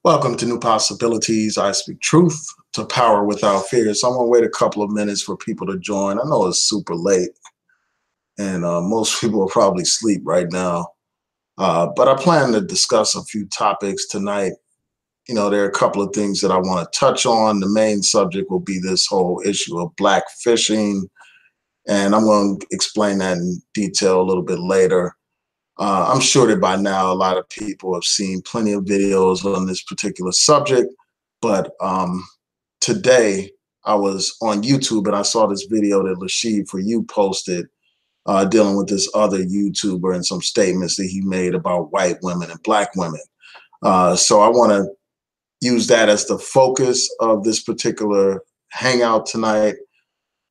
Welcome to New Possibilities. I speak truth to power without fear. So I'm gonna wait a couple of minutes for people to join. I know it's super late, and most people are probably asleep right now. But I plan to discuss a few topics tonight. There are a couple of things that I want to touch on. The main subject will be this whole issue of black fishing, and I'm going to explain that in detail a little bit later. I'm sure that by now a lot of people have seen plenty of videos on this particular subject, but today I was on YouTube and I saw this video that Lashid for You posted dealing with this other YouTuber and some statements that he made about white women and black women. So I want to use that as the focus of this particular hangout tonight.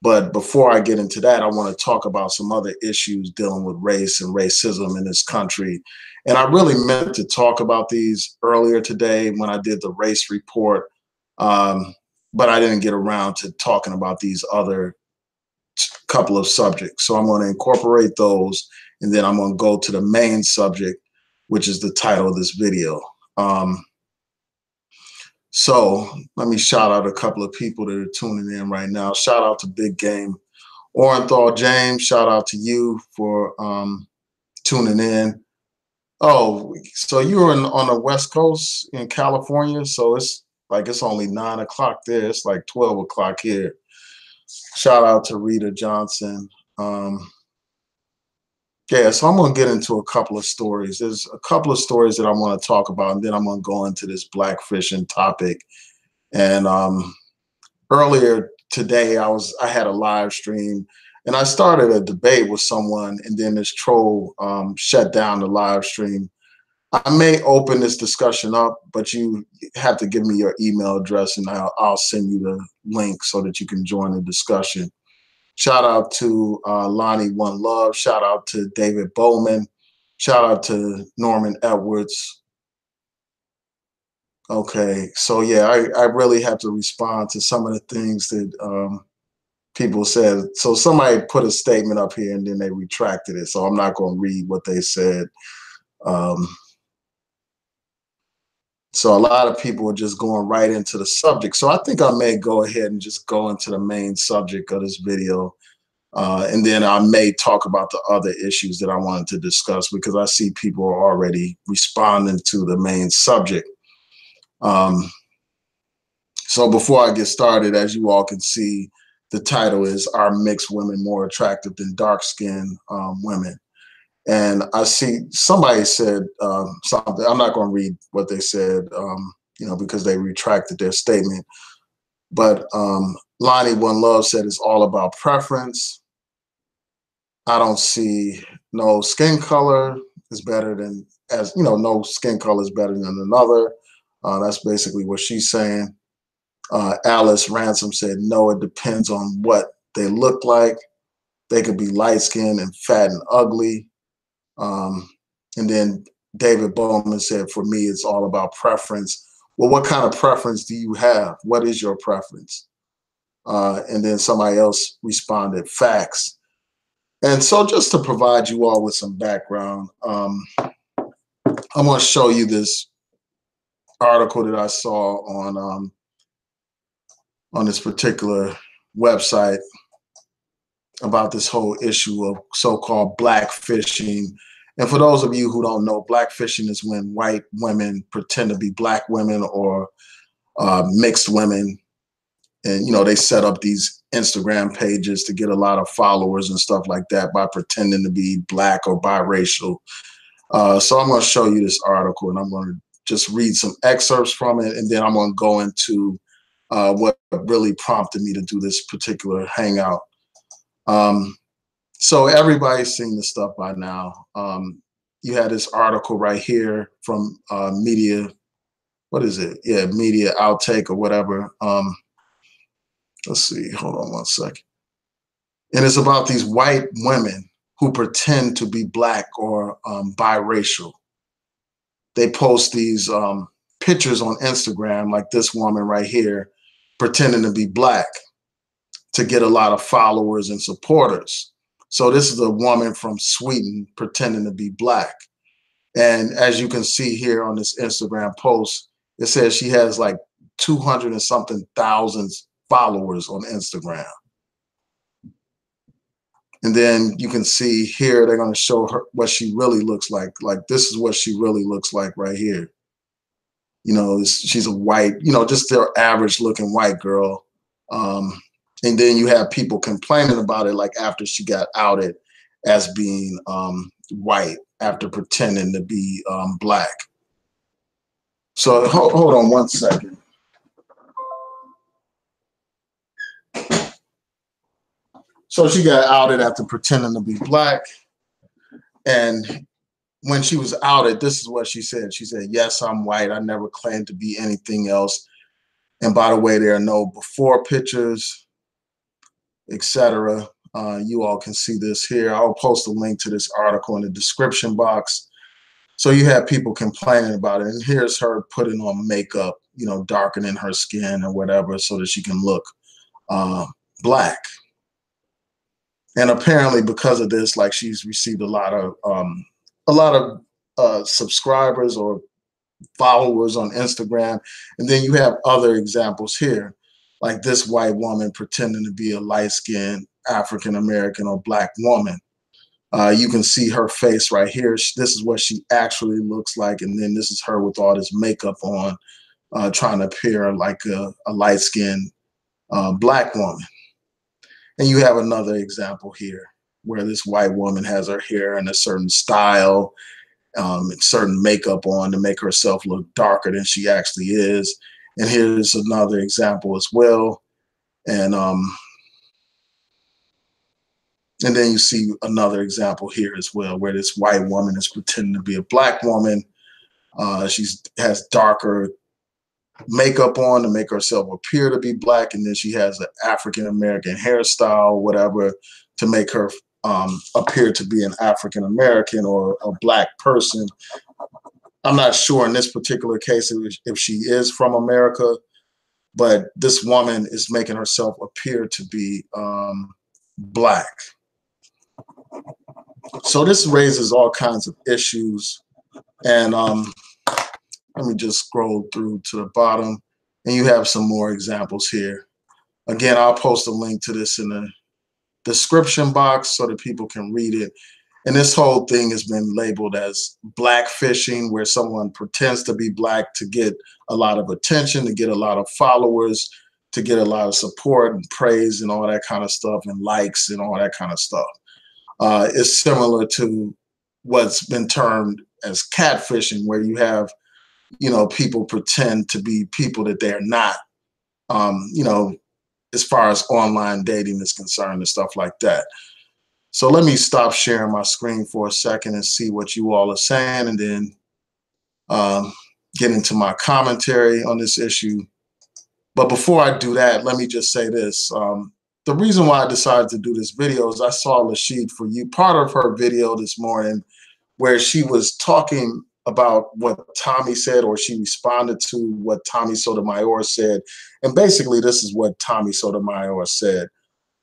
But before I get into that, I want to talk about some other issues dealing with race and racism in this country. And I really meant to talk about these earlier today when I did the race report, but I didn't get around to talking about these other couple of subjects. So I'm going to incorporate those, and then I'm going to go to the main subject, which is the title of this video. So let me shout out a couple of people that are tuning in right now. Shout out to Big Game Orenthal James. Shout out to you for tuning in. Oh, so you're on the West Coast in California, so it's only 9 o'clock there. It's like 12 o'clock here. Shout out to Rita Johnson. Yeah, so I'm going to get into a couple of stories. There's a couple of stories that I want to talk about, and then I'm going to go into this blackfishing topic. And earlier today, I had a live stream, and I started a debate with someone, and then this troll shut down the live stream. I may open this discussion up, but you have to give me your email address, and I'll send you the link so that you can join the discussion. Shout out to Lonnie One Love. Shout out to David Bowman. Shout out to Norman Edwards. Okay, so yeah, I really have to respond to some of the things that people said. So somebody put a statement up here and then they retracted it. So I'm not going to read what they said. So a lot of people are just going right into the subject. So I think I may go ahead and just go into the main subject of this video. And then I may talk about the other issues that I wanted to discuss because I see people are already responding to the main subject. So before I get started, as you all can see, the title is Are Mixed Women More Attractive Than Dark-Skinned Women? And I see somebody said something. I'm not going to read what they said, because they retracted their statement. But Lonnie One Love said it's all about preference. I don't see no skin color is better than, no skin color is better than another. That's basically what she's saying. Alice Ransom said, no, it depends on what they look like. They could be light-skinned and fat and ugly. And then David Bowman said, for me, it's all about preference. Well, what kind of preference do you have? What is your preference? And then somebody else responded, facts. And so just to provide you all with some background, I'm going to show you this article that I saw on this particular website about this whole issue of so-called blackfishing. And for those of you who don't know, blackfishing is when white women pretend to be black women or mixed women. And, they set up these Instagram pages to get a lot of followers and stuff like that by pretending to be black or biracial. So I'm going to show you this article, and I'm going to just read some excerpts from it, and then I'm going to go into what really prompted me to do this particular hangout. So everybody's seen this stuff by now. You had this article right here from Media, what is it? Yeah, Media Outtake or whatever. Let's see, hold on one second. And it's about these white women who pretend to be black or biracial. They post these pictures on Instagram, like this woman right here, pretending to be black to get a lot of followers and supporters. So this is a woman from Sweden pretending to be black. And as you can see here on this Instagram post, It says she has like 200 and something thousand followers on Instagram. And then you can see here, they're going to show her what she really looks like. Like, this is what she really looks like right here. You know, she's a white, you know, just their average looking white girl. And then you have people complaining about it, like after she got outed as being white, after pretending to be black. So hold on one second. So she got outed after pretending to be black. And when she was outed, this is what she said. She said, "Yes, I'm white. I never claimed to be anything else. And by the way, there are no before pictures, etc." You all can see this here. I'll post a link to this article in the description box. So you have people complaining about it. And here's her putting on makeup, you know, darkening her skin or whatever so that she can look black. And apparently because of this, like, she's received a lot of subscribers or followers on Instagram. And then you have other examples here, like this white woman pretending to be a light-skinned African-American or black woman. You can see her face right here. This is what she actually looks like. And then this is her with all this makeup on, trying to appear like a light-skinned black woman. And you have another example here where this white woman has her hair in a certain style, certain makeup on to make herself look darker than she actually is. And here's another example as well. And then you see another example here as well, where this white woman is pretending to be a black woman. She has darker makeup on to make herself appear to be black, and then she has an African-American hairstyle, whatever, to make her appear to be an African-American or a black person. I'm not sure in this particular case if she is from America, but this woman is making herself appear to be black. So this raises all kinds of issues. And let me just scroll through to the bottom, and you have some more examples here. Again, I'll post a link to this in the description box so that people can read it. And this whole thing has been labeled as blackfishing, where someone pretends to be black to get a lot of attention, to get a lot of followers, to get a lot of support and praise and all that kind of stuff, and likes and all that kind of stuff. It's similar to what's been termed as catfishing, where you have, you know, people pretend to be people that they're not, you know, as far as online dating is concerned and stuff like that. So let me stop sharing my screen for a second and see what you all are saying, and then get into my commentary on this issue. But before I do that, let me just say this. The reason why I decided to do this video is I saw Lashid For You, part of her video this morning, where she was talking about what Tommy said, or she responded to what Tommy Sotomayor said. And basically, this is what Tommy Sotomayor said.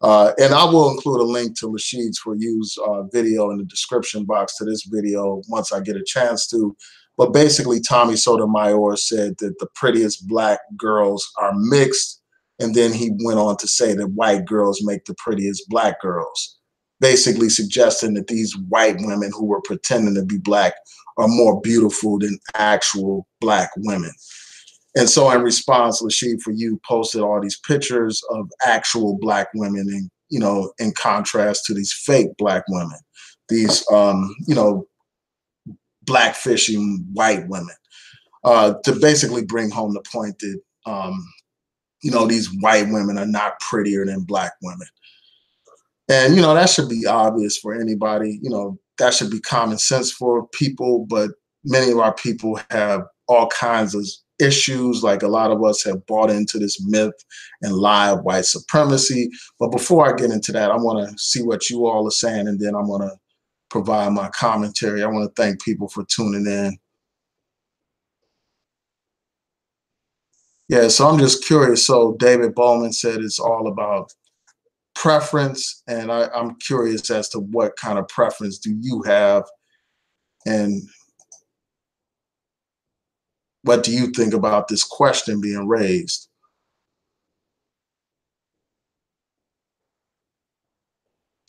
And I will include a link to Lashid's For You's video in the description box to this video once I get a chance to. But basically, Tommy Sotomayor said that the prettiest black girls are mixed. And then he went on to say that white girls make the prettiest black girls, basically suggesting that these white women who were pretending to be black are more beautiful than actual black women. And so in response, Lashid For You posted all these pictures of actual black women, and, you know, in contrast to these fake black women, these, you know, blackfishing white women, to basically bring home the point that, you know, these white women are not prettier than black women. And, you know, that should be obvious for anybody. You know, that should be common sense for people. But many of our people have all kinds of issues. Like, a lot of us have bought into this myth and lie of white supremacy. But before I get into that, I want to see what you all are saying, and then I'm going to provide my commentary. I want to thank people for tuning in. Yeah, so I'm just curious. So David Bowman said it's all about preference, and I'm curious as to what kind of preference do you have, and what do you think about this question being raised?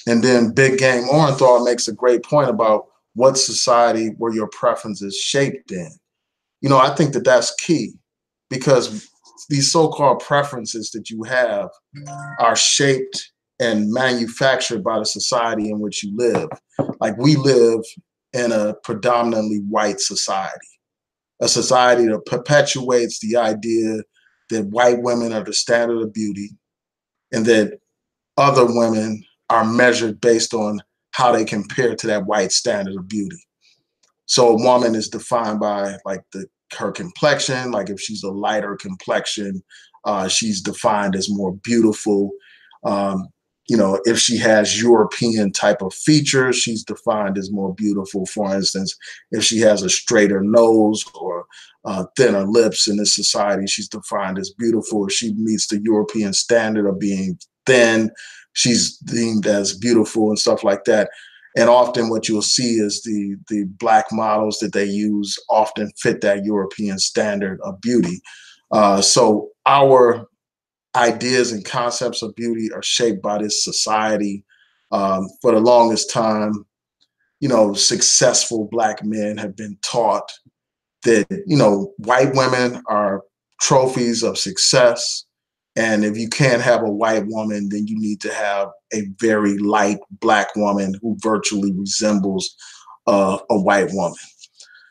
And then Big Game Orenthal makes a great point about what society were your preferences shaped in. You know, I think that that's key, because these so-called preferences that you have are shaped and manufactured by the society in which you live. Like, we live in a predominantly white society, a society that perpetuates the idea that white women are the standard of beauty, and that other women are measured based on how they compare to that white standard of beauty. So a woman is defined by like her complexion. Like, if she's a lighter complexion, she's defined as more beautiful. Um, you know, if she has European type of features, she's defined as more beautiful. For instance, if she has a straighter nose or thinner lips in this society, she's defined as beautiful. If she meets the European standard of being thin, she's deemed as beautiful and stuff like that. And often what you'll see is the black models that they use often fit that European standard of beauty. So our ideas and concepts of beauty are shaped by this society. For the longest time, you know, successful black men have been taught that, you know, white women are trophies of success. And if you can't have a white woman, then you need to have a very light black woman who virtually resembles a white woman.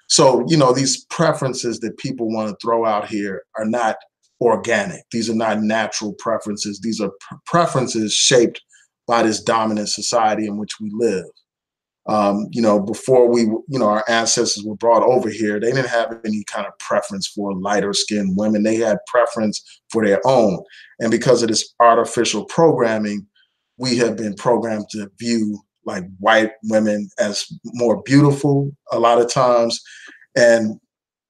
So, you know, these preferences that people want to throw out here are not organic. These are not natural preferences. These are preferences shaped by this dominant society in which we live. You know, before our ancestors were brought over here, they didn't have any kind of preference for lighter skinned women. They had preference for their own. And because of this artificial programming, we have been programmed to view like white women as more beautiful a lot of times. And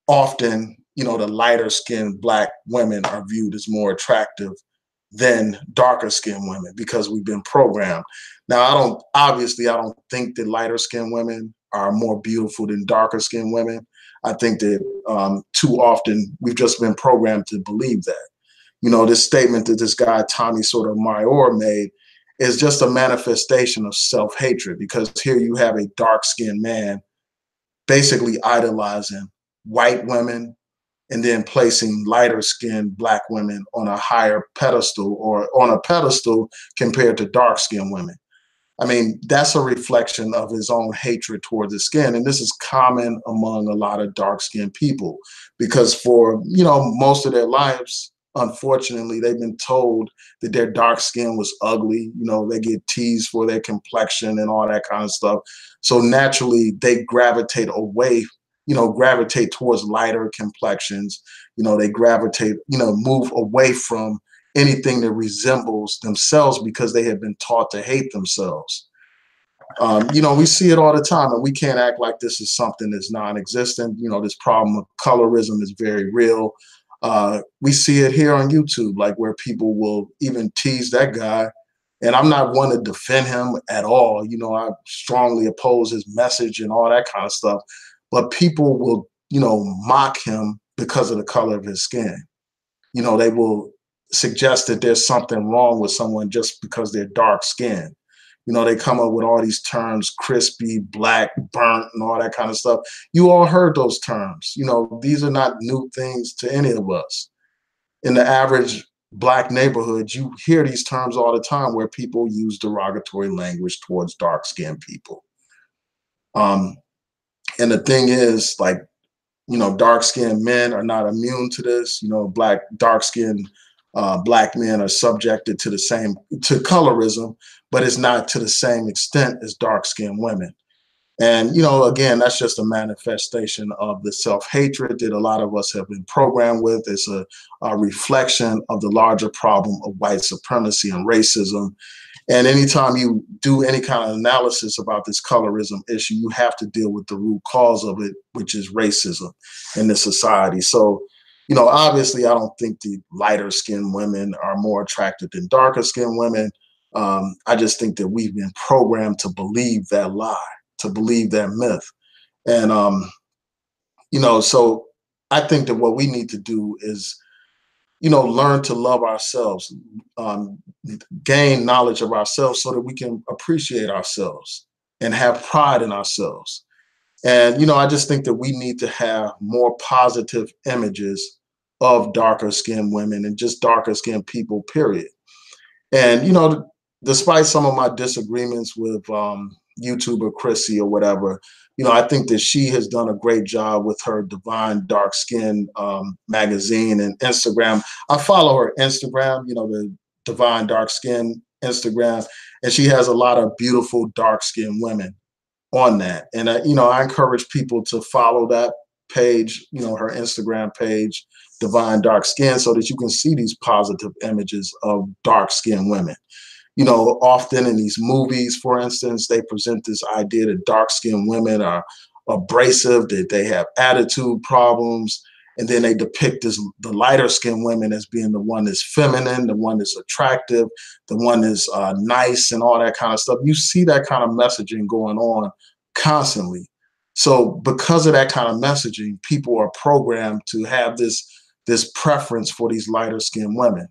often, you know, the lighter skinned black women are viewed as more attractive than darker skinned women because we've been programmed. Now, I don't think that lighter skinned women are more beautiful than darker skinned women. I think that too often we've just been programmed to believe that. You know, this statement that this guy, Tommy Sotomayor, made is just a manifestation of self-hatred, because here you have a dark skinned man basically idolizing white women and then placing lighter skinned black women on a higher pedestal, or on a pedestal compared to dark skinned women. I mean, that's a reflection of his own hatred towards his skin. And this is common among a lot of dark skinned people, because for, you know, most of their lives, unfortunately, they've been told that their dark skin was ugly. You know, they get teased for their complexion and all that kind of stuff. So naturally, they gravitate away, you know, gravitate towards lighter complexions. You know, they gravitate, you know, move away from anything that resembles themselves because they have been taught to hate themselves. You know, we see it all the time, and we can't act like this is something that's non-existent. You know, this problem of colorism is very real. We see it here on YouTube, like where people will even tease that guy. And I'm not one to defend him at all. You know, I strongly oppose his message and all that kind of stuff. But people will, you know, mock him because of the color of his skin. You know, they will suggest that there's something wrong with someone just because they're dark skinned. You know, they come up with all these terms: crispy, black, burnt, and all that kind of stuff. You all heard those terms. You know, these are not new things to any of us. In the average black neighborhood, you hear these terms all the time where people use derogatory language towards dark skinned people. Um, and the thing is, like, you know, dark skinned men are not immune to this. You know, dark skinned black men are subjected to colorism, but it's not to the same extent as dark skinned women. And, you know, again, that's just a manifestation of the self-hatred that a lot of us have been programmed with. It's a reflection of the larger problem of white supremacy and racism. And anytime you do any kind of analysis about this colorism issue, you have to deal with the root cause of it, which is racism in this society. So, you know, obviously, I don't think the lighter skinned women are more attractive than darker skinned women. I just think that we've been programmed to believe that lie, to believe that myth. And, you know, so I think that what we need to do is, you know, learn to love ourselves, um, gain knowledge of ourselves so that we can appreciate ourselves and have pride in ourselves. And, you know, I just think that we need to have more positive images of darker skinned women and just darker skinned people, period. And, you know, despite some of my disagreements with YouTuber Chrissy or whatever, you know, I think that she has done a great job with her Divine Dark Skin magazine and Instagram. I follow her Instagram, you know, the Divine Dark Skin Instagram, and she has a lot of beautiful dark skinned women on that. And, you know, I encourage people to follow that page, you know, her Instagram page, Divine Dark Skin, so that you can see these positive images of dark skinned women. You know, often in these movies, for instance, they present this idea that dark skinned women are abrasive, that they have attitude problems. And then they depict the lighter skinned women as being the one that's feminine, the one that's attractive, the one that's nice, and all that kind of stuff. You see that kind of messaging going on constantly. So because of that kind of messaging, people are programmed to have this preference for these lighter skinned women.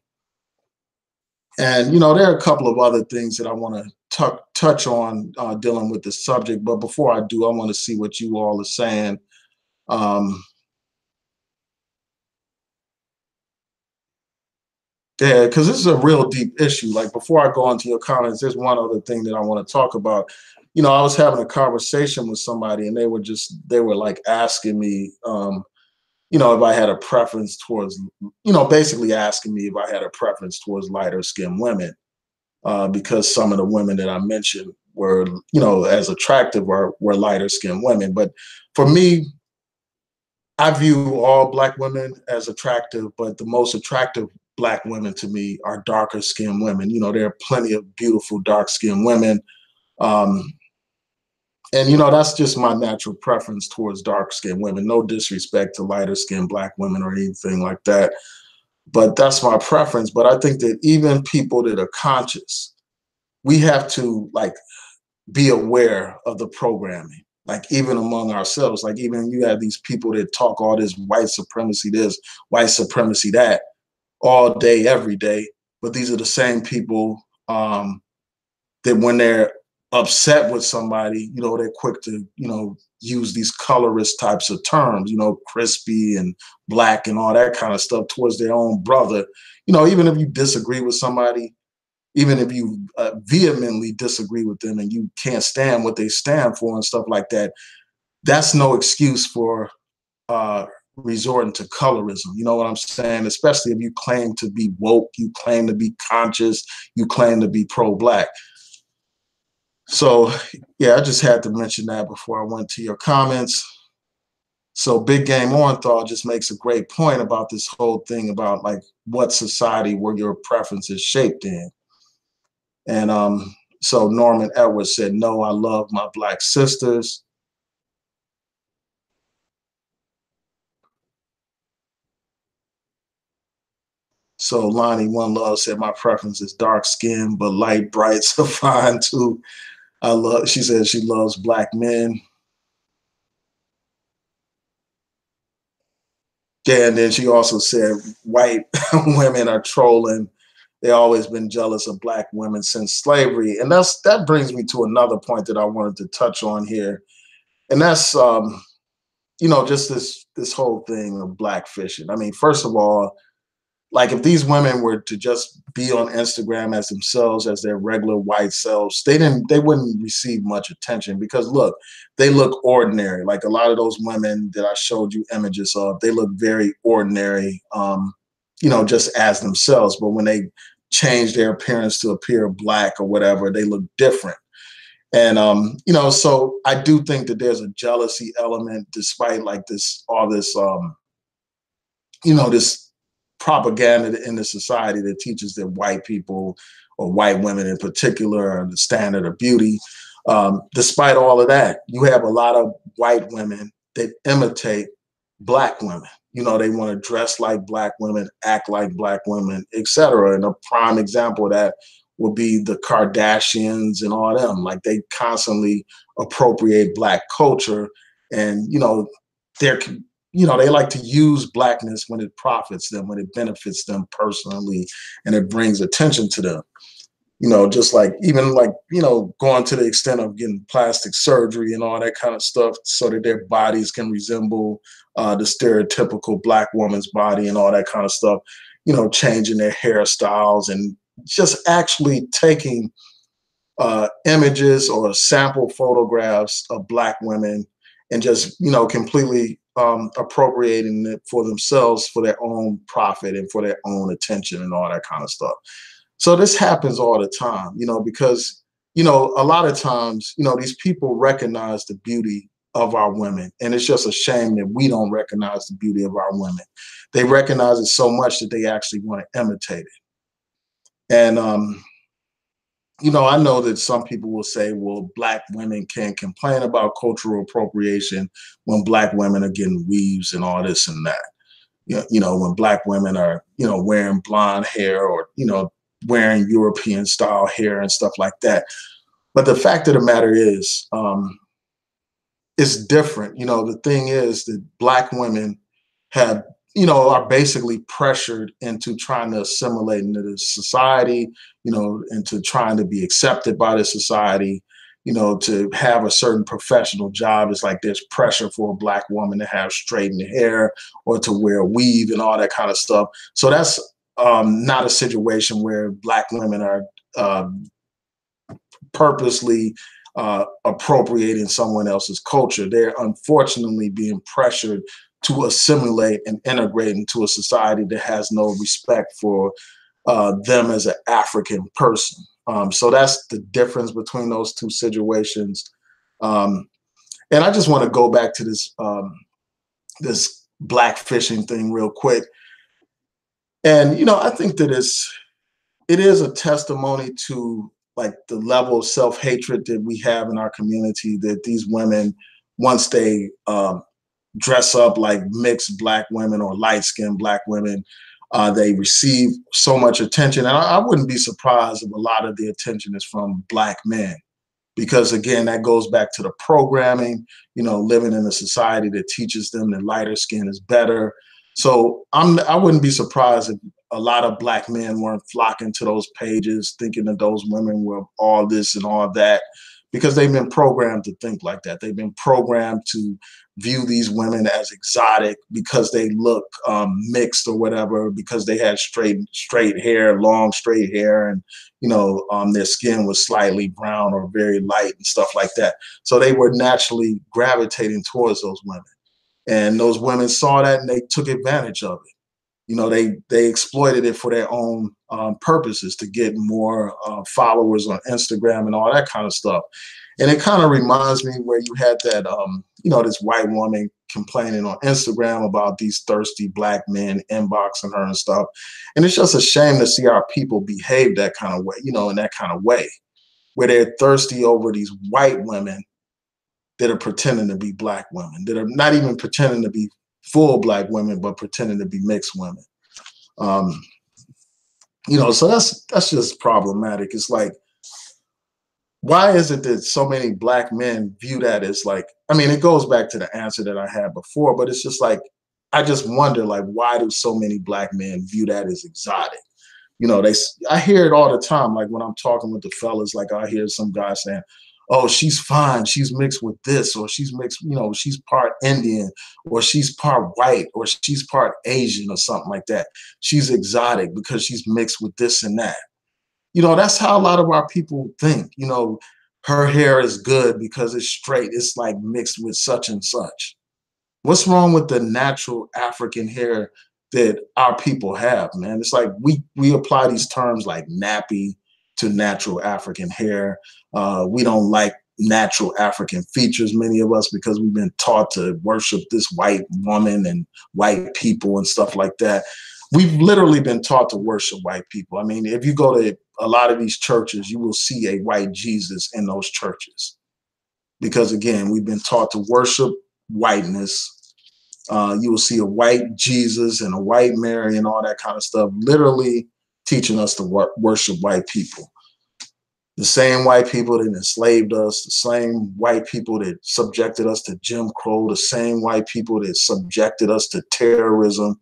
And you know, there are a couple of other things that I want to touch on dealing with this subject. But before I do, I want to see what you all are saying. Um, yeah, because this is a real deep issue. Like before I go into your comments, there's one other thing that I want to talk about. You know, I was having a conversation with somebody, and they were like asking me, you know, if I had a preference towards, you know, basically asking me if I had a preference towards lighter skinned women. Because some of the women that I mentioned were, you know, as attractive or were lighter skinned women. But for me, I view all Black women as attractive, but the most attractive Black women to me are darker skinned women. You know, there are plenty of beautiful dark skinned women. Um, and, you know, that's just my natural preference towards dark skinned women. No disrespect to lighter skinned Black women or anything like that. But that's my preference. But I think that even people that are conscious, we have to like be aware of the programming, like even among ourselves. Like even you have these people that talk all this, white supremacy that, all day, every day. But these are the same people that when they're upset with somebody, you know, they're quick to, you know, use these colorist types of terms, you know, crispy and black and all that kind of stuff towards their own brother. You know, even if you disagree with somebody, even if you vehemently disagree with them and you can't stand what they stand for and stuff like that, that's no excuse for uh, resorting to colorism. You know what I'm saying? Especially if you claim to be woke, you claim to be conscious, you claim to be pro-Black. So, yeah, I just had to mention that before I went to your comments. So, Big Game Orenthal just makes a great point about this whole thing about like what society were your preferences shaped in. And so Norman Edwards said, no, I love my Black sisters. So Lonnie One Love said, my preference is dark skin, but light brights are fine too. She said she loves Black men. Yeah, and then she also said white women are trolling. They always been jealous of Black women since slavery. And that brings me to another point that I wanted to touch on here. And that's you know, just this whole thing of blackfishing. I mean, first of all, like if these women were to just be on Instagram as themselves, as their regular white selves, they wouldn't receive much attention because look, they look ordinary. Like a lot of those women that I showed you images of, they look very ordinary, you know, just as themselves. But when they change their appearance to appear Black or whatever, they look different. And you know, so I do think that there's a jealousy element, despite like all this you know, this propaganda in the society that teaches that white people or white women in particular are the standard of beauty. Despite all of that, you have a lot of white women that imitate Black women. You know, they want to dress like Black women, act like Black women, etc. And a prime example of that would be the Kardashians and all them. Like they constantly appropriate Black culture, and you know, they're they like to use blackness when it profits them, when it benefits them personally, and it brings attention to them. Just like even like, going to the extent of getting plastic surgery and all that kind of stuff so that their bodies can resemble the stereotypical black woman's body and all that kind of stuff, changing their hairstyles and just actually taking images or sample photographs of black women and just, completely appropriating it for themselves, for their own profit and for their own attention and all that kind of stuff. So this happens all the time, because, a lot of times, these people recognize the beauty of our women. And it's just a shame that we don't recognize the beauty of our women. They recognize it so much that they actually want to imitate it. And, I know that some people will say, well, black women can't complain about cultural appropriation when black women are getting weaves and all this and that. When black women are, wearing blonde hair or, wearing European style hair and stuff like that. But the fact of the matter is, it's different. The thing is that black women have, are basically pressured into trying to assimilate into the society, into trying to be accepted by the society, to have a certain professional job. It's like there's pressure for a black woman to have straightened hair or to wear a weave and all that kind of stuff. So that's not a situation where black women are purposely appropriating someone else's culture. They're unfortunately being pressured to assimilate and integrate into a society that has no respect for them as an African person. So that's the difference between those two situations. And I just want to go back to this this blackfishing thing real quick. And I think that it is a testimony to like the level of self-hatred that we have in our community, that these women, once they dress up like mixed black women or light-skinned black women, they receive so much attention. And I wouldn't be surprised if a lot of the attention is from black men, because again, that goes back to the programming, living in a society that teaches them that lighter skin is better. So I wouldn't be surprised if a lot of black men weren't flocking to those pages thinking that those women were all this and all that, because they've been programmed to think like that. They've been programmed to view these women as exotic because they look mixed or whatever, because they had straight hair, long straight hair, and their skin was slightly brown or very light and stuff like that. So they were naturally gravitating towards those women, and those women saw that and they took advantage of it. They exploited it for their own purposes, to get more followers on Instagram and all that kind of stuff. And it kind of reminds me where you had that, this white woman complaining on Instagram about these thirsty black men inboxing her and stuff. And it's just a shame to see our people behave that kind of way, in that kind of way, where they're thirsty over these white women that are pretending to be black women, that are not even pretending to be full black women, but pretending to be mixed women. So that's just problematic. It's like, why is it that so many black men view that as like, it goes back to the answer that I had before, but it's just like, I just wonder, like, why do so many black men view that as exotic? I hear it all the time. Like when I'm talking with the fellas, like I hear some guy saying, oh, she's fine, she's mixed with this, or she's mixed, she's part Indian, or she's part white, or she's part Asian or something like that. She's exotic because she's mixed with this and that. That's how a lot of our people think. Her hair is good because it's straight, it's like mixed with such and such. What's wrong with the natural African hair that our people have, man? It's like we apply these terms like nappy to natural African hair. We don't like natural African features, many of us, because we've been taught to worship this white woman and white people and stuff like that. We've literally been taught to worship white people. If you go to a lot of these churches, you will see a white Jesus in those churches. Because again, we've been taught to worship whiteness. You will see a white Jesus and a white Mary and all that kind of stuff, literally teaching us to worship white people. The same white people that enslaved us, the same white people that subjected us to Jim Crow, the same white people that subjected us to terrorism,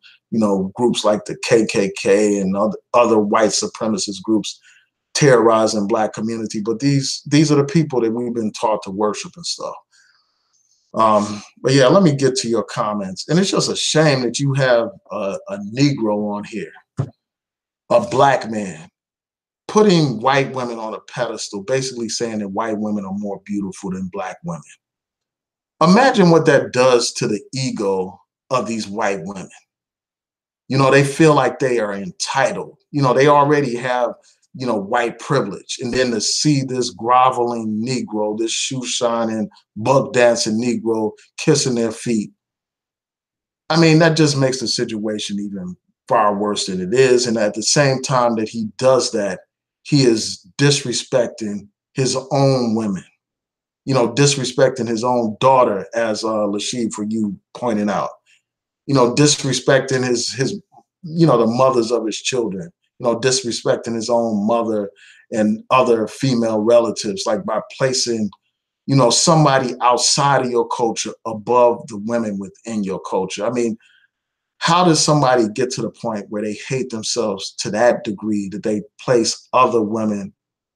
groups like the KKK and other white supremacist groups terrorizing Black community. But these are the people that we've been taught to worship and stuff. But yeah, let me get to your comments. And it's just a shame that you have a Negro on here, a Black man, putting white women on a pedestal, basically saying that white women are more beautiful than Black women. Imagine what that does to the ego of these white women. They feel like they are entitled. They already have, white privilege. And then to see this groveling Negro, this shoe shining, buck dancing Negro kissing their feet. I mean, that just makes the situation even far worse than it is. And at the same time that he does that, he is disrespecting his own women, disrespecting his own daughter, as Lashid, for you pointing out, disrespecting his the mothers of his children, disrespecting his own mother and other female relatives, like by placing, somebody outside of your culture above the women within your culture. I mean, how does somebody get to the point where they hate themselves to that degree that they place other women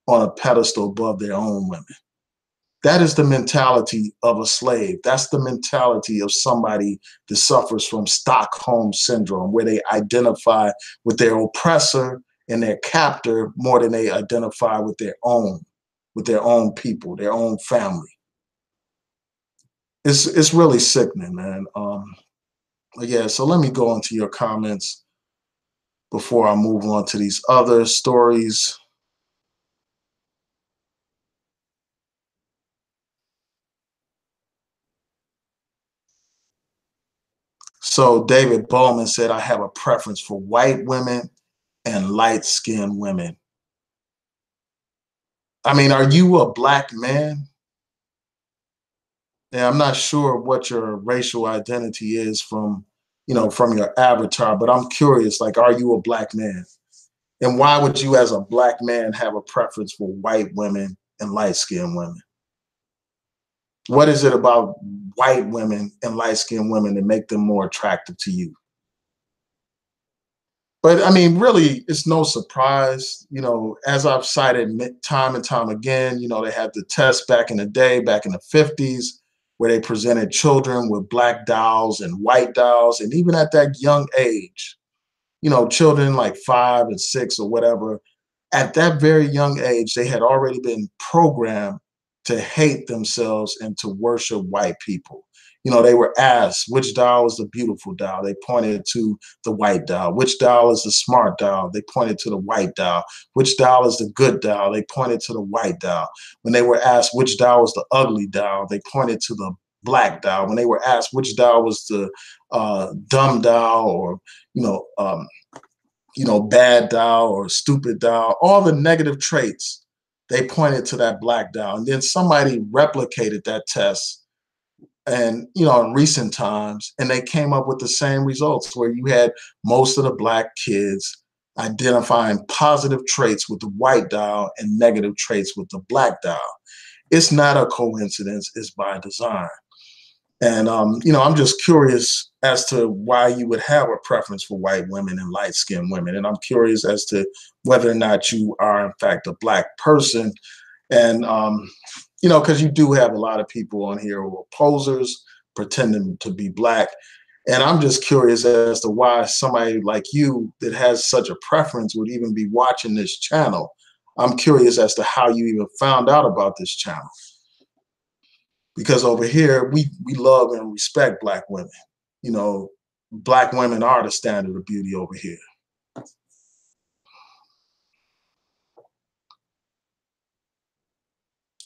on a pedestal above their own women? That is the mentality of a slave. That's the mentality of somebody that suffers from Stockholm syndrome, where they identify with their oppressor and their captor more than they identify with their own people, their own family. It's really sickening, man. Yeah, so let me go on to your comments before I move on to these other stories. So David Bowman said, I have a preference for white women and light-skinned women. I mean, are you a Black man? Yeah, I'm not sure what your racial identity is from your avatar, but I'm curious, like, are you a Black man? And why would you, as a Black man, have a preference for white women and light-skinned women? What is it about white women and light-skinned women that make them more attractive to you? But I mean, really, it's no surprise, as I've cited time and time again, they had the test back in the day, back in the 50s, where they presented children with Black dolls and white dolls. And even at that young age, children like 5 and 6 or whatever, at that very young age, they had already been programmed to hate themselves and to worship white people. They were asked which doll is the beautiful doll. They pointed to the white doll. Which doll is the smart doll? They pointed to the white doll. Which doll is the good doll? They pointed to the white doll. When they were asked which doll was the ugly doll, they pointed to the Black doll. When they were asked which doll was the dumb doll, or bad doll or stupid doll, all the negative traits, they pointed to that Black doll. And then somebody replicated that test and in recent times, and they came up with the same results, where you had most of the Black kids identifying positive traits with the white doll and negative traits with the Black doll. It's not a coincidence, it's by design. And I'm just curious as to why you would have a preference for white women and light-skinned women. And I'm curious as to whether or not you are in fact a Black person. And because you do have a lot of people on here who are posers, pretending to be Black. And I'm just curious as to why somebody like you that has such a preference would even be watching this channel. I'm curious as to how you even found out about this channel. Because over here, we love and respect Black women. Black women are the standard of beauty over here.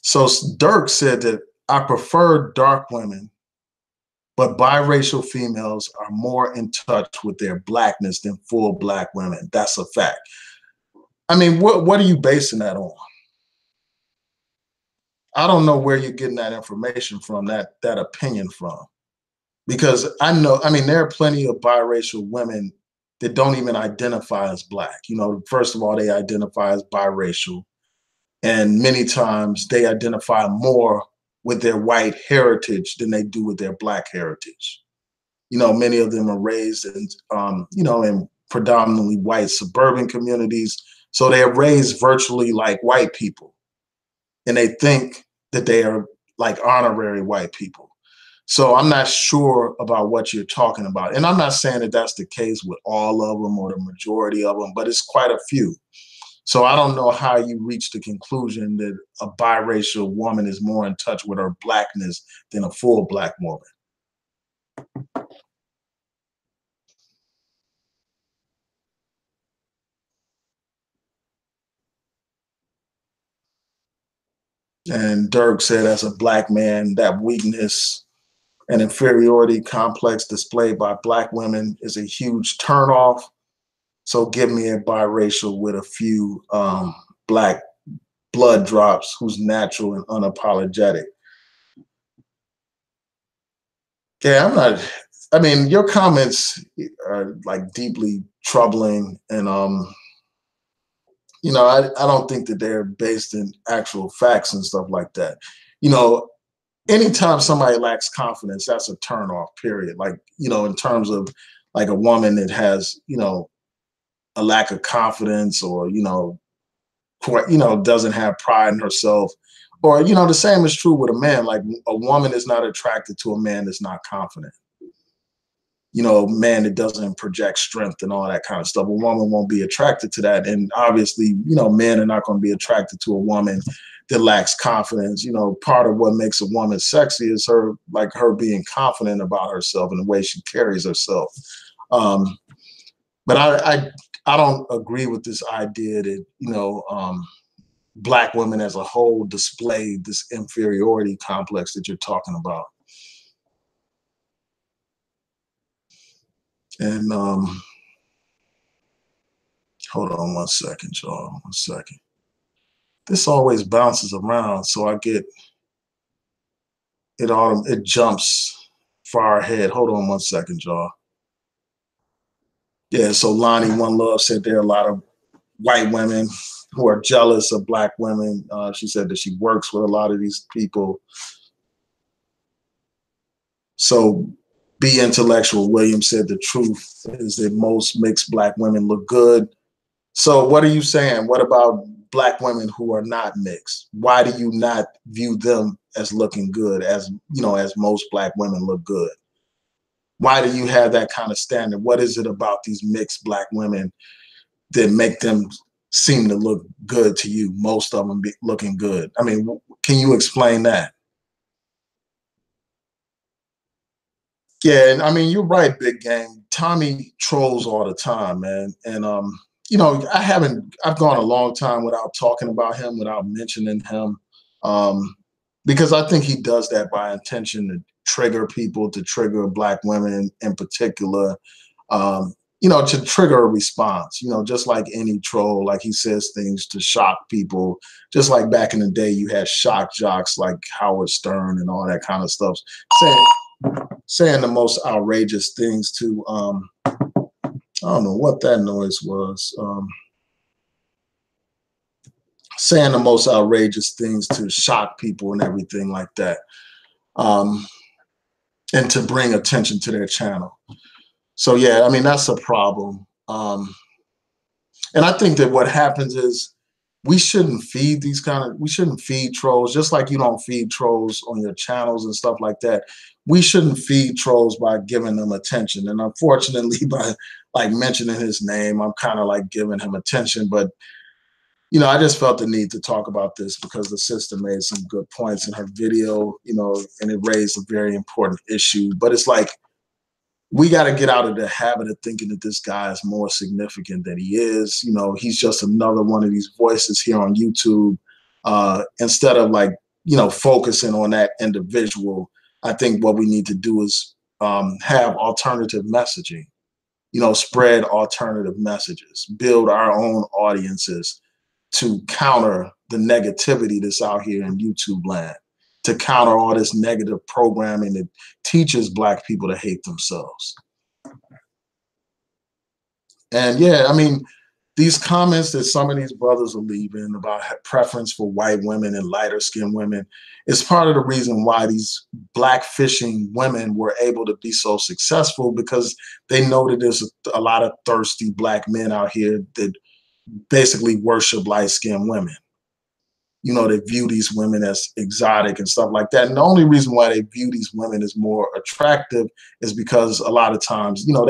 So Dirk said that I prefer dark women, but biracial females are more in touch with their Blackness than full Black women. That's a fact. I mean, what are you basing that on? I don't know where you're getting that information from, that opinion from. Because there are plenty of biracial women that don't even identify as Black. First of all, they identify as biracial. And many times they identify more with their white heritage than they do with their black heritage. You know, many of them are raised in, you know, in predominantly white suburban communities. So they are raised virtually like white people. And they think that they are like honorary white people. So I'm not sure about what you're talking about. And I'm not saying that that's the case with all of them or the majority of them, but it's quite a few. So I don't know how you reach the conclusion that a biracial woman is more in touch with her blackness than a full black woman. And Dirk said, as a black man, that weakness and inferiority complex displayed by black women is a huge turnoff. So give me a biracial with a few black blood drops who's natural and unapologetic. Yeah, I'm not. I mean, your comments are like deeply troubling, and you know, I don't think that they're based in actual facts and stuff like that. You know, anytime somebody lacks confidence, that's a turn off. Period. Like, you know, in terms of like a woman that has, you know, a lack of confidence, or you know, doesn't have pride in herself, or you know, the same is true with a man. Like, a woman is not attracted to a man that's not confident. You know, man that doesn't project strength and all that kind of stuff. A woman won't be attracted to that. And obviously, you know, men are not going to be attracted to a woman that lacks confidence. You know, part of what makes a woman sexy is her being confident about herself and the way she carries herself. Um, but I don't agree with this idea that, you know, black women as a whole display this inferiority complex that you're talking about. And hold on one second, y'all. One second. This always bounces around, so I get it jumps far ahead. Hold on one second, y'all. Yeah, so Lonnie One Love said there are a lot of white women who are jealous of black women. She said that she works with a lot of these people. So Be Intellectual Williams said the truth is that most mixed black women look good. So what are you saying? What about black women who are not mixed? Why do you not view them as looking good, as you know, as most black women look good? Why do you have that kind of standard? What is it about these mixed black women that make them seem to look good to you? Most of them be looking good. I mean, can you explain that? Yeah, and I mean, you're right, Big Game. Tommy trolls all the time, man. And you know, I've gone a long time without talking about him, without mentioning him. Because I think he does that by intention to trigger people, to trigger black women in particular, you know, to trigger a response, you know, just like any troll, like he says things to shock people, just like back in the day, you had shock jocks like Howard Stern and all that kind of stuff, saying saying the most outrageous things to I don't know what that noise was. Saying the most outrageous things to shock people and everything like that. Um, and to bring attention to their channel. So yeah, I mean, that's a problem. And I think that what happens is we shouldn't feed trolls, just like you don't feed trolls on your channels and stuff like that. We shouldn't feed trolls by giving them attention. And unfortunately, by like mentioning his name, I'm kind of like giving him attention. But you know, I just felt the need to talk about this because the sister made some good points in her video, you know, and it raised a very important issue. But it's like, we got to get out of the habit of thinking that this guy is more significant than he is. You know, he's just another one of these voices here on YouTube. Instead of like, you know, focusing on that individual, I think what we need to do is have alternative messaging, you know, spread alternative messages, build our own audiences to counter the negativity that's out here in YouTube land, to counter all this negative programming that teaches black people to hate themselves. And yeah, I mean, these comments that some of these brothers are leaving about preference for white women and lighter skinned women is part of the reason why these blackfishing women were able to be so successful, because they know that there's a lot of thirsty black men out here that basically worship light skinned women. You know, they view these women as exotic and stuff like that. And the only reason why they view these women as more attractive is because a lot of times, you know,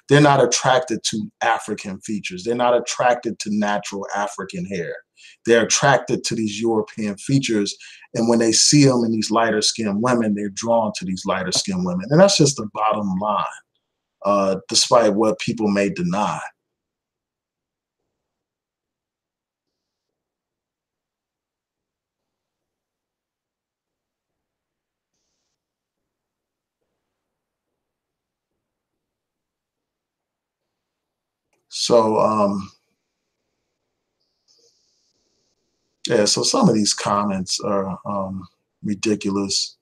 they're not attracted to African features. They're not attracted to natural African hair. They're attracted to these European features. And when they see them in these lighter skinned women, they're drawn to these lighter skinned women. And that's just the bottom line, despite what people may deny. So, yeah, so some of these comments are ridiculous.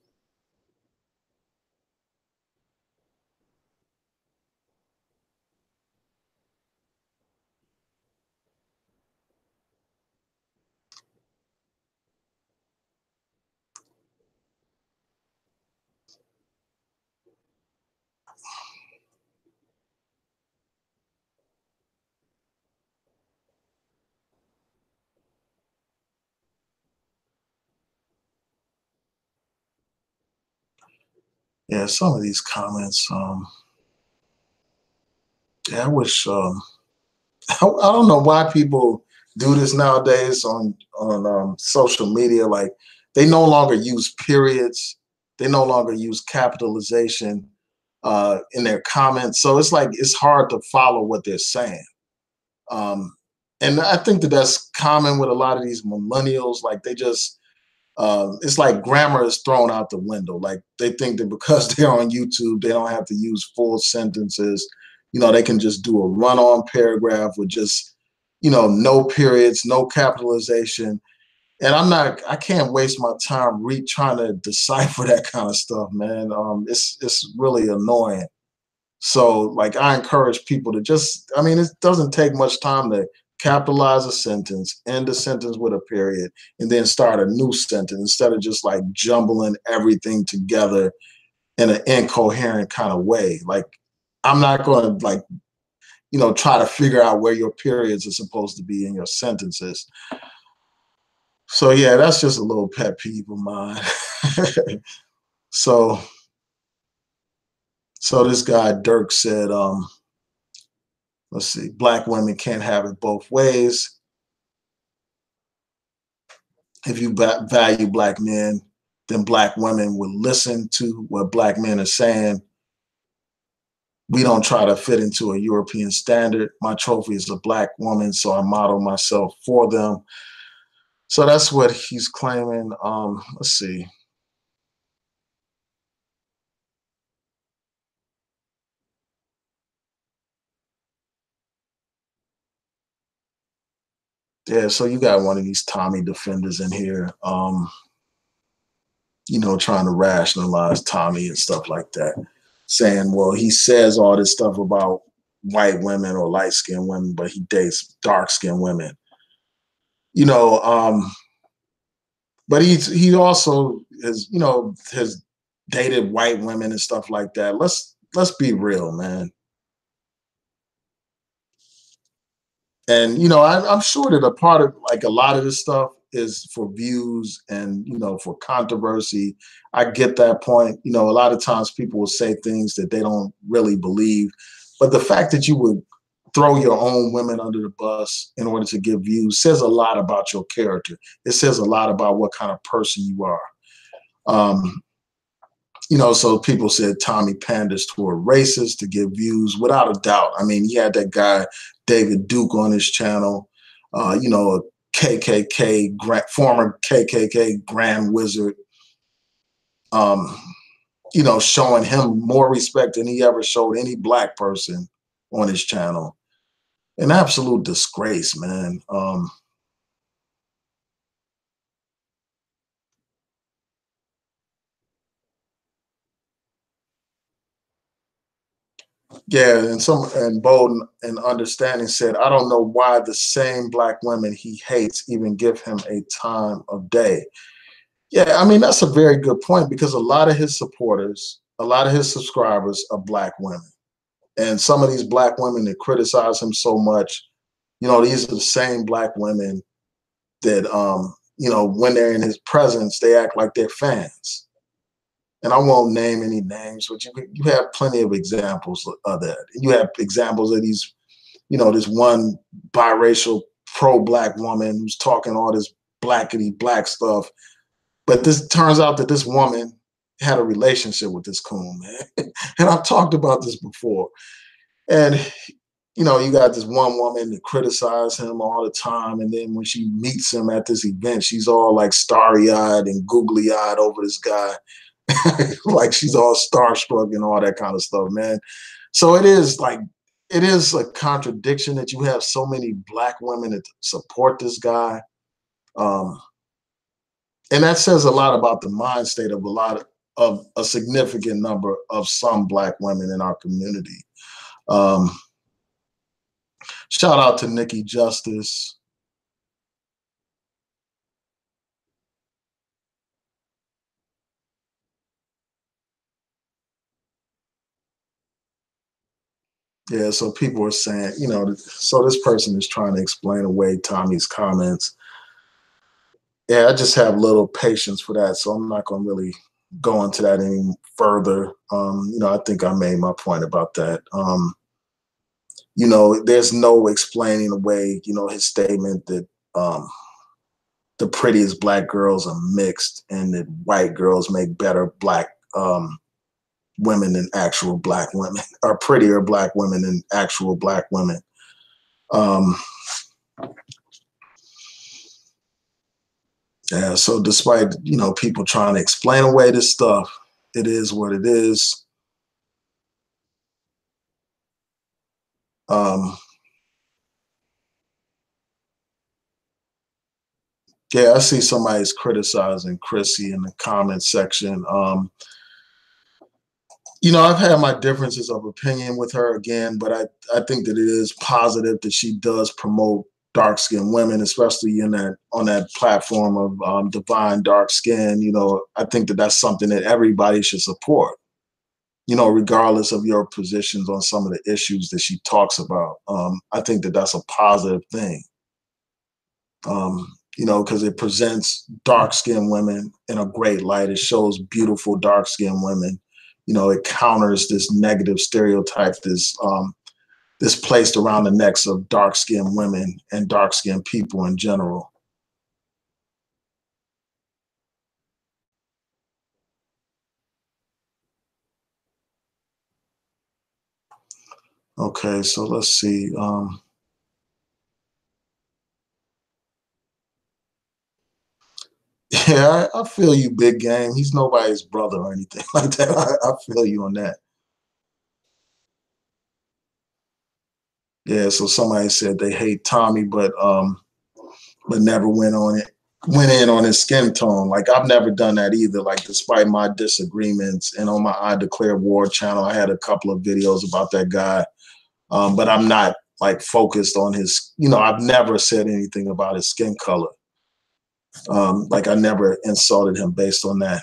Yeah, some of these comments. Yeah, I wish. I don't know why people do this nowadays on social media. Like, they no longer use periods. They no longer use capitalization in their comments. So it's like it's hard to follow what they're saying. Um, and I think that that's common with a lot of these millennials. Like, they just it's like grammar is thrown out the window. Like, they think that because they're on YouTube, they don't have to use full sentences. You know, they can just do a run-on paragraph with just, you know, no periods, no capitalization. And I can't waste my time trying to decipher that kind of stuff, man. It's really annoying. So, like, I encourage people to just, I mean, it doesn't take much time to capitalize a sentence, end a sentence with a period, and then start a new sentence instead of just like jumbling everything together in an incoherent kind of way. Like, I'm not going to, like, you know, try to figure out where your periods are supposed to be in your sentences. So, yeah, that's just a little pet peeve of mine. so, so this guy Dirk said, let's see, black women can't have it both ways. If you value black men, then black women will listen to what black men are saying. We don't try to fit into a European standard. My trophy is a black woman, so I model myself for them. So that's what he's claiming. Let's see. Yeah, so you got one of these Tommy defenders in here, you know, trying to rationalize Tommy and stuff like that, saying, well, he says all this stuff about white women or light skinned women, but he dates dark skinned women. You know, but he also has, you know, has dated white women and stuff like that. Let's be real, man. And you know, I'm sure that a part of, like, a lot of this stuff is for views and, you know, for controversy. I get that point. You know, a lot of times people will say things that they don't really believe, but the fact that you would throw your own women under the bus in order to get views says a lot about your character. It says a lot about what kind of person you are. Um, you know, so people said Tommy panders to a racist to get views, without a doubt. I mean, he had that guy David Duke on his channel, you know, a former KKK Grand Wizard, um, you know, showing him more respect than he ever showed any black person on his channel. An absolute disgrace, man. Yeah, and Bolden and understanding said, I don't know why the same black women he hates even give him a time of day. Yeah, I mean that's a very good point because a lot of his supporters, a lot of his subscribers are black women. And some of these black women that criticize him so much, these are the same black women that when they're in his presence, they act like they're fans. And I won't name any names, but you have plenty of examples of that. You have examples of these, this one biracial pro-black woman who's talking all this blackity black stuff. But this turns out that this woman had a relationship with this coon, man. And I've talked about this before. And you got this one woman that criticizes him all the time. And then when she meets him at this event, she's all like starry-eyed and googly-eyed over this guy. Like she's all starstruck and all that kind of stuff, man. So it is a contradiction that you have so many black women that support this guy. And that says a lot about the mind state of of a significant number of some black women in our community. Shout out to Nikki Justice. Yeah, so people are saying, so this person is trying to explain away Tommy's comments. Yeah, I just have little patience for that, so I'm not going to really go into that any further. I think I made my point about that. There's no explaining away, his statement that the prettiest black girls are mixed and that white girls make better black women than actual black women, or prettier black women than actual black women. Yeah, so despite, people trying to explain away this stuff, it is what it is. Yeah, I see somebody's criticizing Chrissy in the comment section. I've had my differences of opinion with her again, but I think that it is positive that she does promote dark-skinned women, especially on that platform of divine dark skin. I think that that's something that everybody should support, regardless of your positions on some of the issues that she talks about. I think that that's a positive thing. Because it presents dark-skinned women in a great light. It shows beautiful dark-skinned women. It counters this negative stereotype this placed around the necks of dark-skinned women and dark-skinned people in general. Okay, so let's see. Yeah, I feel you, Big Game. He's nobody's brother or anything like that. I feel you on that. Yeah, so somebody said they hate Tommy, but never went in on his skin tone. Like I've never done that either. Like despite my disagreements, and on my I Declare War channel, I had a couple of videos about that guy. But I'm not like focused on his, I've never said anything about his skin color. Like I never insulted him based on that.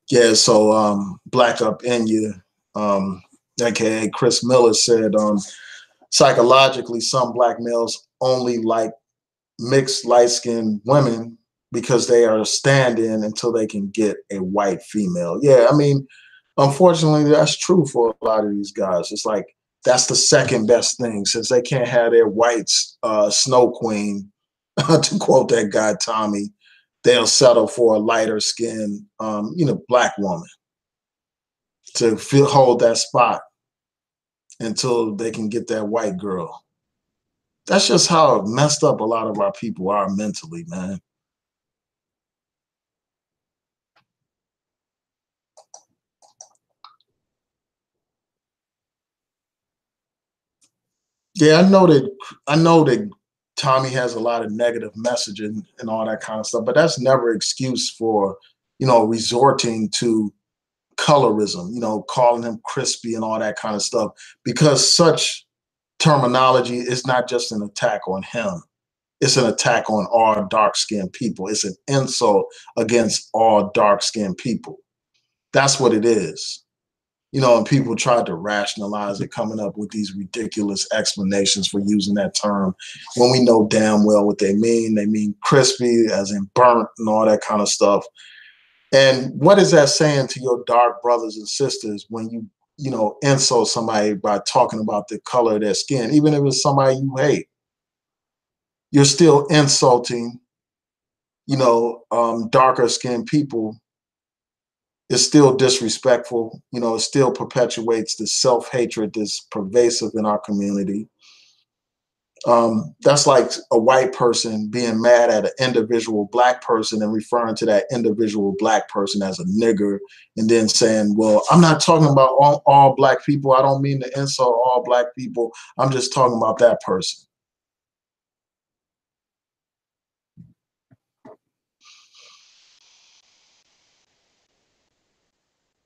Yeah, so Black Up in You, aka Chris Miller said, psychologically, some black males only like mixed light-skinned women because they are a stand-in until they can get a white female. Yeah, I mean, unfortunately, that's true for a lot of these guys. It's like that's the second best thing since they can't have their white snow queen, to quote that guy Tommy. They'll settle for a lighter skinned, black woman to hold that spot until they can get that white girl. That's just how messed up a lot of our people are mentally, man. Yeah, I know that Tommy has a lot of negative messaging and all that kind of stuff, but that's never excuse for, resorting to colorism, calling him crispy and all that kind of stuff, because such terminology is not just an attack on him. It's an attack on all dark-skinned people. It's an insult against all dark-skinned people. That's what it is. And people tried to rationalize it, coming up with these ridiculous explanations for using that term when we know damn well what they mean. They mean crispy, as in burnt and all that kind of stuff. And what is that saying to your dark brothers and sisters when you insult somebody by talking about the color of their skin, even if it's somebody you hate? You're still insulting, darker skinned people. It's still disrespectful. It still perpetuates the self-hatred that's pervasive in our community. That's like a white person being mad at an individual black person and referring to that individual black person as a nigger, and then saying, well, I'm not talking about all black people. I don't mean to insult all black people. I'm just talking about that person.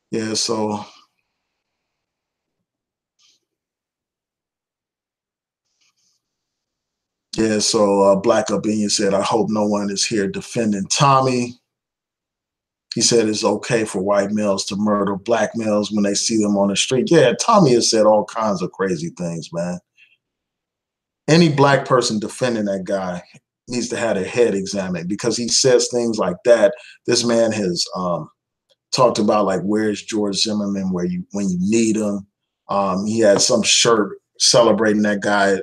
Yeah, so Black Opinion said, I hope no one is here defending Tommy. He said it's okay for white males to murder black males when they see them on the street. Yeah, Tommy has said all kinds of crazy things, man. Any black person defending that guy needs to have their head examined, because he says things like that. This man has talked about, like, where's George Zimmerman when you need him. He had some shirt celebrating that guy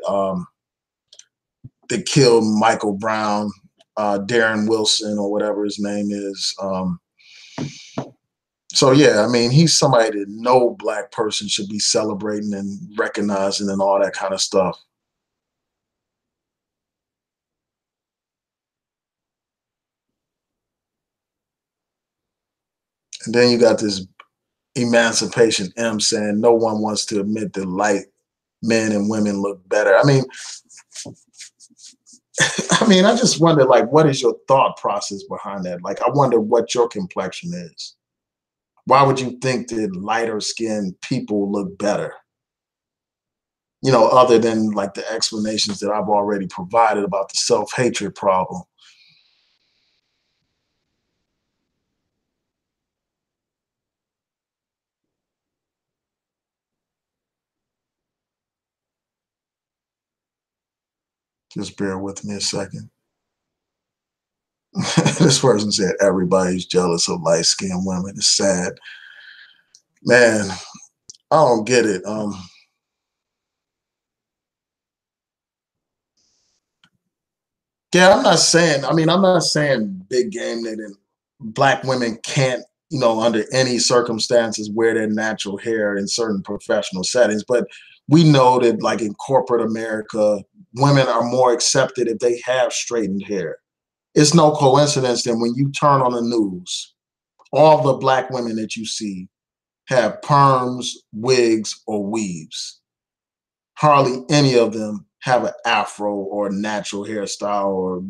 that killed Michael Brown, Darren Wilson, or whatever his name is. So yeah, I mean, he's somebody that no black person should be celebrating and recognizing and all that kind of stuff. And then you got this Emancipation M saying no one wants to admit that light men and women look better. I mean, I just wonder, like, what is your thought process behind that? Like, I wonder what your complexion is. Why would you think that lighter skinned people look better? Other than like the explanations that I've already provided about the self-hatred problem. Just bear with me a second. This person said everybody's jealous of light-skinned women. It's sad. Man, I don't get it. Yeah, I'm not saying big game that black women can't, under any circumstances wear their natural hair in certain professional settings. But we know that, like, in corporate America, women are more accepted if they have straightened hair. It's no coincidence that when you turn on the news, all the black women that you see have perms, wigs, or weaves. Hardly any of them have an afro or a natural hairstyle or,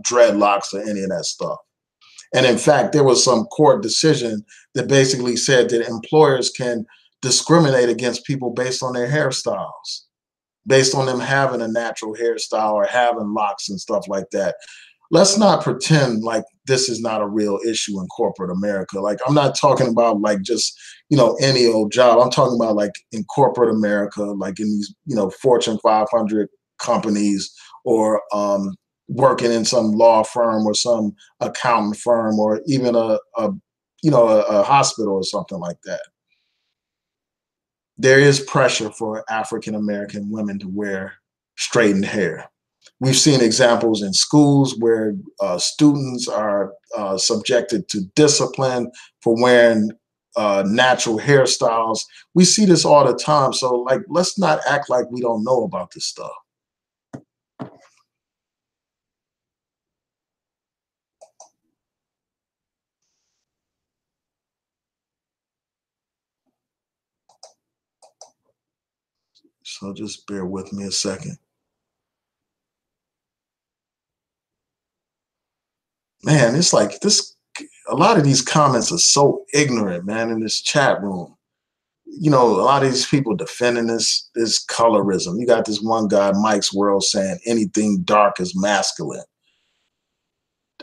dreadlocks or any of that stuff. And in fact, there was some court decision that basically said that employers can discriminate against people based on their hairstyles, based on them having a natural hairstyle or having locks and stuff like that. Let's not pretend like this is not a real issue in corporate America. Like, I'm not talking about like just, any old job. I'm talking about like in corporate America, like in these, Fortune 500 companies, or working in some law firm or some accountant firm, or even a hospital or something like that. There is pressure for African American women to wear straightened hair. We've seen examples in schools where students are subjected to discipline for wearing natural hairstyles. We see this all the time. So, like, let's not act like we don't know about this stuff. So just bear with me a second. Man, it's like this. a lot of these comments are so ignorant, man, in this chat room. You know, a lot of these people defending this colorism. You got this one guy, Mike's World, saying anything dark is masculine.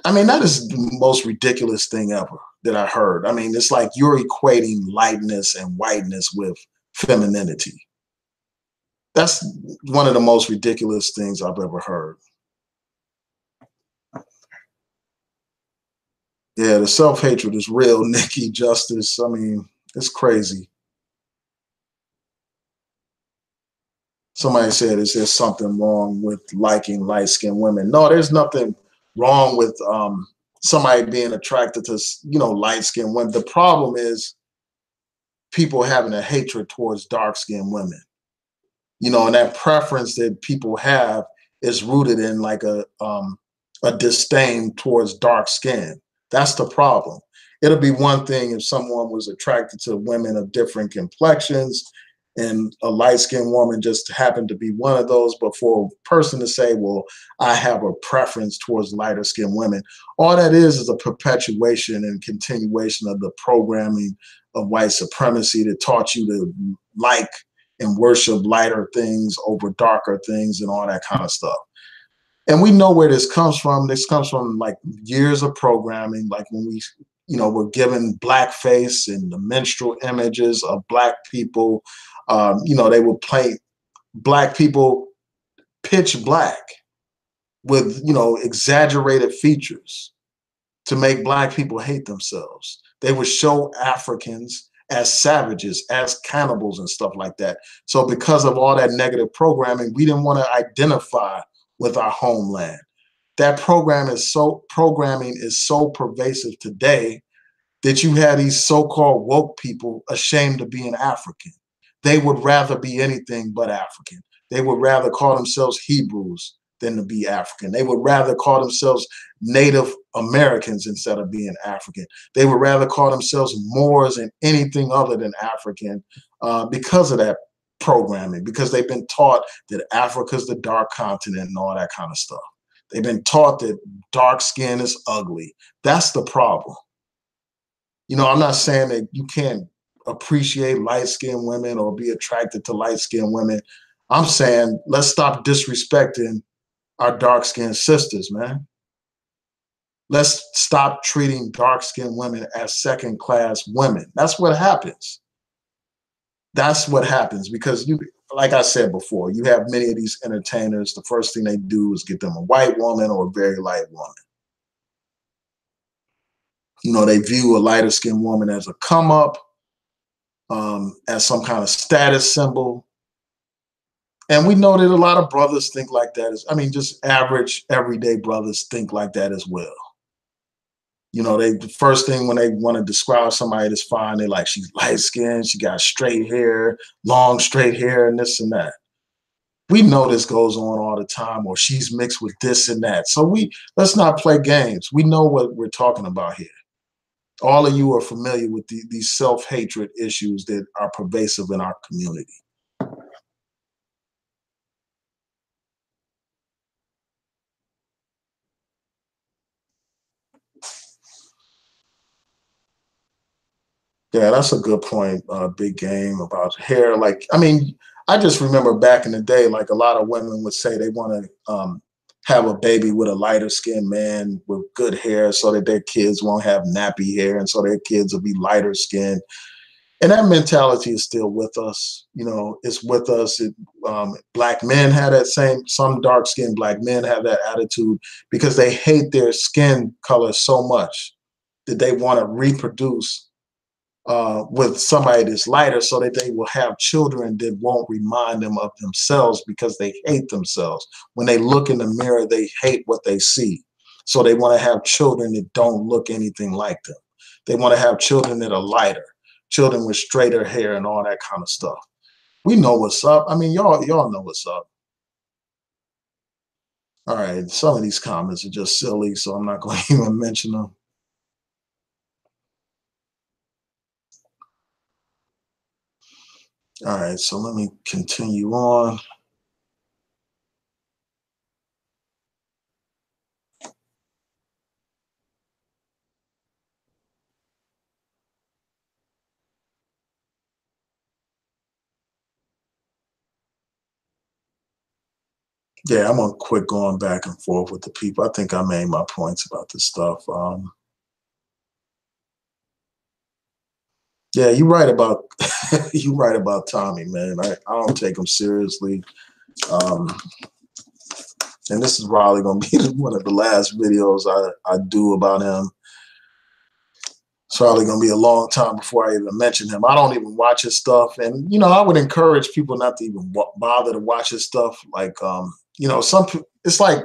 I mean, that is the most ridiculous thing ever that I heard. I mean, it's like you're equating lightness and whiteness with femininity. That's one of the most ridiculous things I've ever heard. Yeah, the self-hatred is real, Nikki Justice. I mean, it's crazy. Somebody said, is there something wrong with liking light-skinned women? No, there's nothing wrong with somebody being attracted to, you know, light-skinned women. The problem is people having a hatred towards dark-skinned women. You know, and that preference that people have is rooted in like a disdain towards dark skin. That's the problem. It'll be one thing if someone was attracted to women of different complexions and a light-skinned woman just happened to be one of those, but for a person to say, well, I have a preference towards lighter skinned women, all that is a perpetuation and continuation of the programming of white supremacy that taught you to like and worship lighter things over darker things and all that kind of stuff. And we know where this comes from. This comes from like years of programming, like when we, you know, were given blackface and the menstrual images of black people. You know, they would paint black people pitch black with, you know, exaggerated features to make black people hate themselves. They would show Africans as savages, as cannibals and stuff like that. So because of all that negative programming, we didn't want to identify with our homeland. That programming is so pervasive today that you have these so-called woke people ashamed of being African. They would rather be anything but African. They would rather call themselves Hebrews than to be African. They would rather call themselves Native Americans instead of being African. They would rather call themselves Moors and anything other than African because of that programming, because they've been taught that Africa's the dark continent and all that kind of stuff. They've been taught that dark skin is ugly. That's the problem. You know, I'm not saying that you can't appreciate light-skinned women or be attracted to light-skinned women. I'm saying let's stop disrespecting our dark-skinned sisters, man. Let's stop treating dark-skinned women as second-class women. That's what happens. That's what happens because you, like I said before, you have many of these entertainers, the first thing they do is get them a white woman or a very light woman. You know, they view a lighter skinned woman as a come up, as some kind of status symbol. And we know that a lot of brothers think like that. I mean, just average, everyday brothers think like that as well. You know, the first thing when they want to describe somebody that's fine, they like, she's light skinned, she got straight hair, long straight hair, and this and that. We know this goes on all the time, or she's mixed with this and that. So let's not play games. We know what we're talking about here. All of you are familiar with these self-hatred issues that are pervasive in our community. Yeah, that's a good point, Big Game, about hair. Like, I mean, I just remember back in the day, like a lot of women would say they want to have a baby with a lighter skinned man with good hair so that their kids won't have nappy hair and so their kids will be lighter skinned. And that mentality is still with us. You know, it's with us. Black men have that same, some dark skinned black men have that attitude because they hate their skin color so much that they want to reproduce with somebody that's lighter so that they will have children that won't remind them of themselves because they hate themselves. When they look in the mirror, they hate what they see. So they want to have children that don't look anything like them. They want to have children that are lighter, children with straighter hair and all that kind of stuff. We know what's up. I mean, y'all know what's up. All right, some of these comments are just silly, so I'm not going to even mention them. All right, so let me continue on. Yeah, I'm gonna quit going back and forth with the people. I think I made my points about this stuff. Yeah, you're right about you're right about Tommy, man. I don't take him seriously. Um, and this is probably gonna be one of the last videos I do about him. It's probably gonna be a long time before I even mention him. I don't even watch his stuff, and I would encourage people not to even bother to watch his stuff. Like, some it's like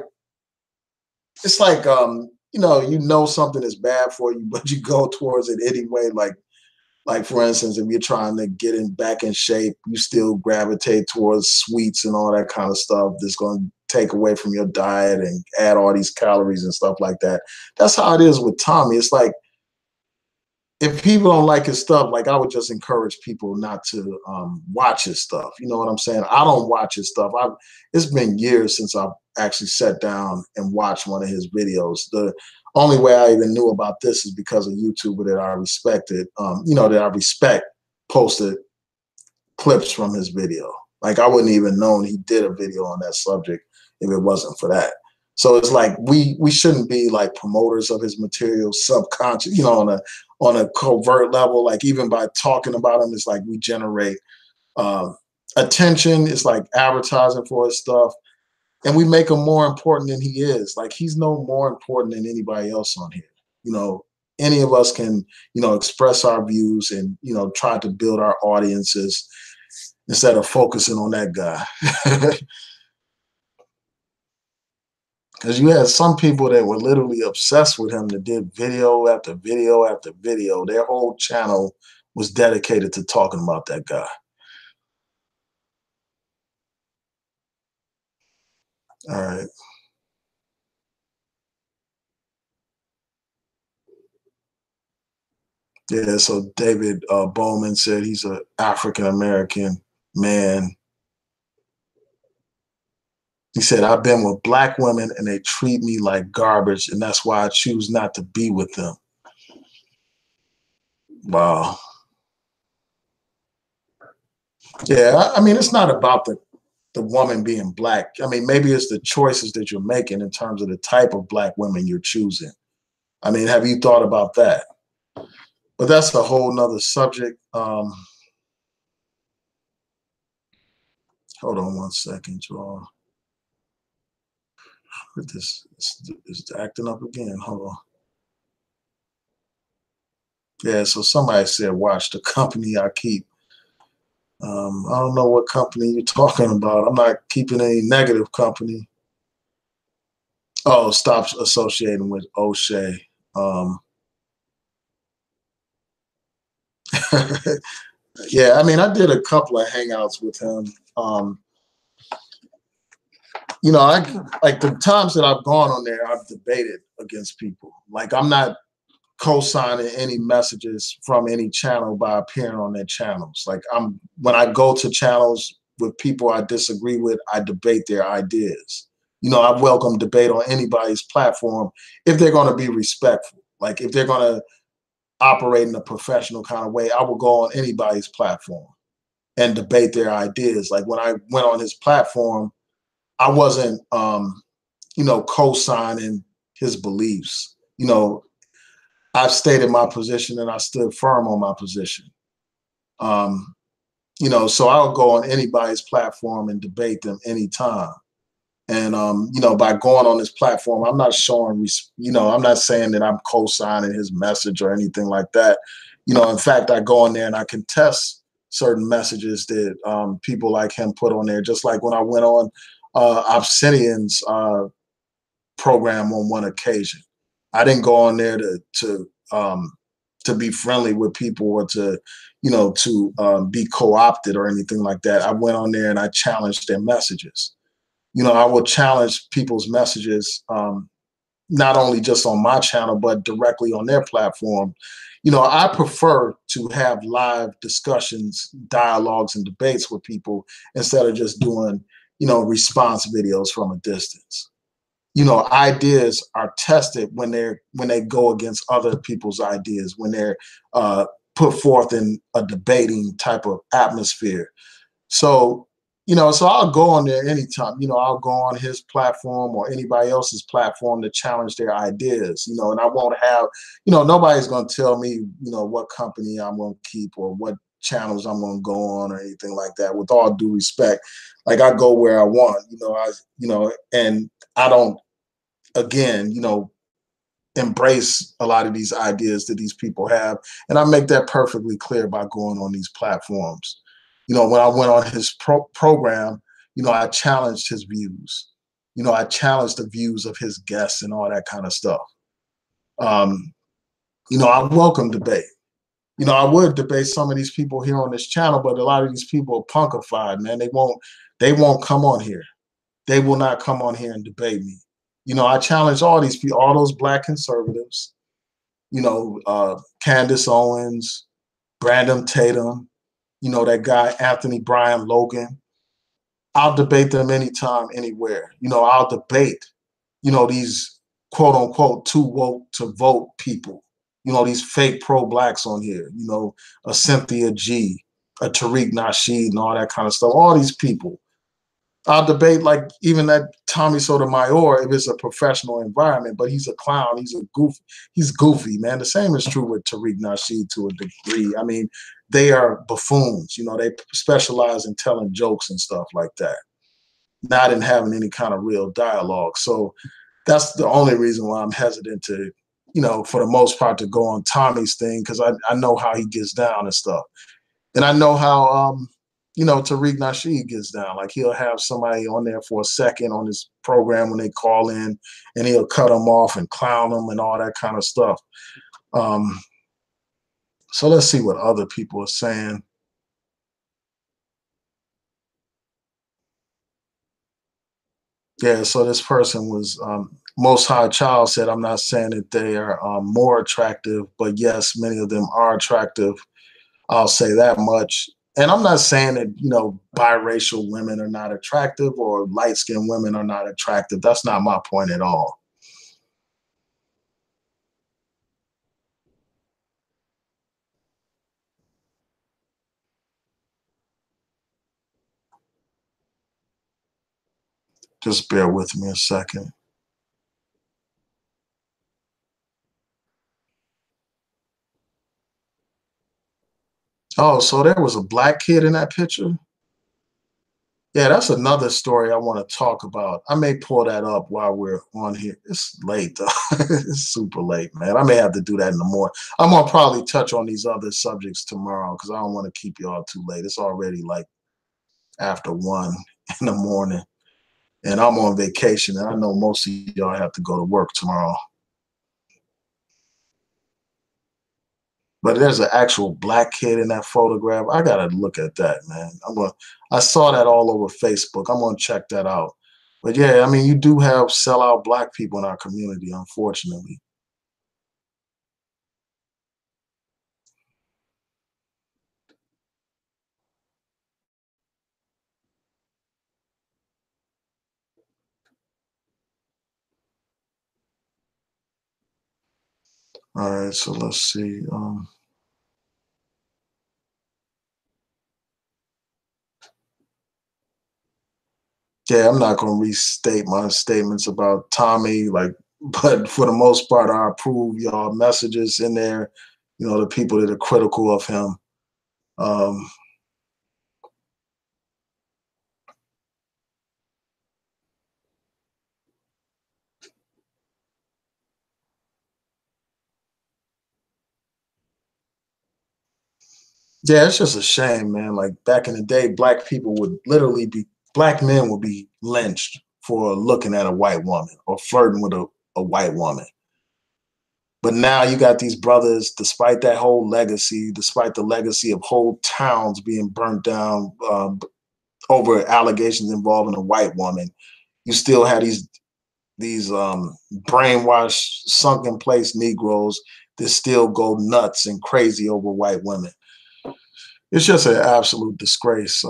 something is bad for you, but you go towards it anyway. Like for instance, if you're trying to get back in shape, you still gravitate towards sweets and all that kind of stuff that's going to take away from your diet and add all these calories and stuff like that. That's how it is with Tommy. It's like if people don't like his stuff, like I would just encourage people not to watch his stuff. You know what I'm saying? I don't watch his stuff. It's been years since I've actually sat down and watched one of his videos. The only way I even knew about this is because a YouTuber that I respected, that I respect, posted clips from his video. Like I wouldn't even known he did a video on that subject if it wasn't for that. So it's like we shouldn't be like promoters of his material subconscious, on a covert level. Like even by talking about him, it's like we generate attention. It's like advertising for his stuff, and we make him more important than he is. Like he's no more important than anybody else on here. You know, any of us can express our views and try to build our audiences instead of focusing on that guy. Because you had some people that were literally obsessed with him that did video after video after video. Their whole channel was dedicated to talking about that guy. All right. Yeah, so David Bowman said he's an African American man. He said, I've been with black women and they treat me like garbage, and that's why I choose not to be with them. Wow. Yeah, I mean, it's not about the woman being black. I mean, maybe it's the choices that you're making in terms of the type of black women you're choosing. I mean, have you thought about that? But that's a whole nother subject. Hold on one second, y'all. This is acting up again. Hold on. Yeah, so somebody said, watch the company I keep. I don't know what company you're talking about. I'm not keeping any negative company. Oh, stop associating with O'Shea. Um, yeah, I mean, I did a couple of hangouts with him. I like the times that I've gone on there, I've debated against people. Like I'm not co-signing any messages from any channel by appearing on their channels. Like when I go to channels with people I disagree with, I debate their ideas. I welcome debate on anybody's platform if they're going to be respectful. Like if they're going to operate in a professional kind of way, I will go on anybody's platform and debate their ideas. Like when I went on his platform, I wasn't co-signing his beliefs. I've stated my position and I stood firm on my position. So I'll go on anybody's platform and debate them anytime. And by going on this platform, I'm not showing, I'm not saying that I'm co-signing his message or anything like that. In fact, I go on there and I contest certain messages that people like him put on there. Just like when I went on Obsidian's program on one occasion, I didn't go on there to be friendly with people or to be co-opted or anything like that. I went on there and I challenged their messages. I will challenge people's messages, not only just on my channel, but directly on their platform. I prefer to have live discussions, dialogues, and debates with people instead of just doing, response videos from a distance. Ideas are tested when they go against other people's ideas, when they're put forth in a debating type of atmosphere. So So I'll go on there anytime. I'll go on his platform or anybody else's platform to challenge their ideas. And I won't have, nobody's going to tell me, what company I'm going to keep or what channels I'm going to go on or anything like that. With all due respect, like I go where I want. And I don't, again, embrace a lot of these ideas that these people have. And I make that perfectly clear by going on these platforms. When I went on his program, I challenged his views. I challenged the views of his guests and all that kind of stuff. I welcome debate. I would debate some of these people here on this channel, but a lot of these people are punkified, man. They won't come on here. They will not come on here and debate me. I challenge all these people, all those black conservatives, Candace Owens, Brandon Tatum, that guy, Anthony Bryan Logan. I'll debate them anytime, anywhere. I'll debate, these quote unquote too woke to vote people, these fake pro-blacks on here, a Cynthia G, a Tariq Nasheed and all that kind of stuff. All these people. I'll debate like even that Tommy Sotomayor if it's a professional environment, but he's a clown. He's goofy, man. The same is true with Tariq Nasheed to a degree. I mean, they are buffoons. They specialize in telling jokes and stuff like that, not in having any kind of real dialogue. So that's the only reason why I'm hesitant to, for the most part, to go on Tommy's thing, because I know how he gets down and stuff. And I know how Tariq Nasheed gets down. Like he'll have somebody on there for a second on his program when they call in, and he'll cut them off and clown them and all that kind of stuff. So let's see what other people are saying. Yeah, so this person was Most High Child said, I'm not saying that they are more attractive, but yes, many of them are attractive. I'll say that much. And I'm not saying that, biracial women are not attractive or light-skinned women are not attractive. That's not my point at all. Just bear with me a second. Oh, so there was a black kid in that picture? Yeah, that's another story I want to talk about. I may pull that up while we're on here. It's late, though. It's super late, man. I may have to do that in the morning. I'm going to probably touch on these other subjects tomorrow because I don't want to keep y'all too late. It's already like after 1 in the morning, and I'm on vacation, and I know most of y'all have to go to work tomorrow. But there's an actual black kid in that photograph. I gotta look at that, man. I saw that all over Facebook. I'm gonna check that out. But yeah, I mean, you do have sellout black people in our community, unfortunately. All right, so let's see. Yeah, I'm not gonna restate my statements about Tommy, like, but for the most part, I approve y'all messages in there. The people that are critical of him. Um, Yeah, it's just a shame, man. Like back in the day, black men would be lynched for looking at a white woman or flirting with a white woman. But now you got these brothers, despite that whole legacy, despite the legacy of whole towns being burnt down over allegations involving a white woman, you still have these brainwashed, sunken place Negroes that still go nuts and crazy over white women. It's just an absolute disgrace.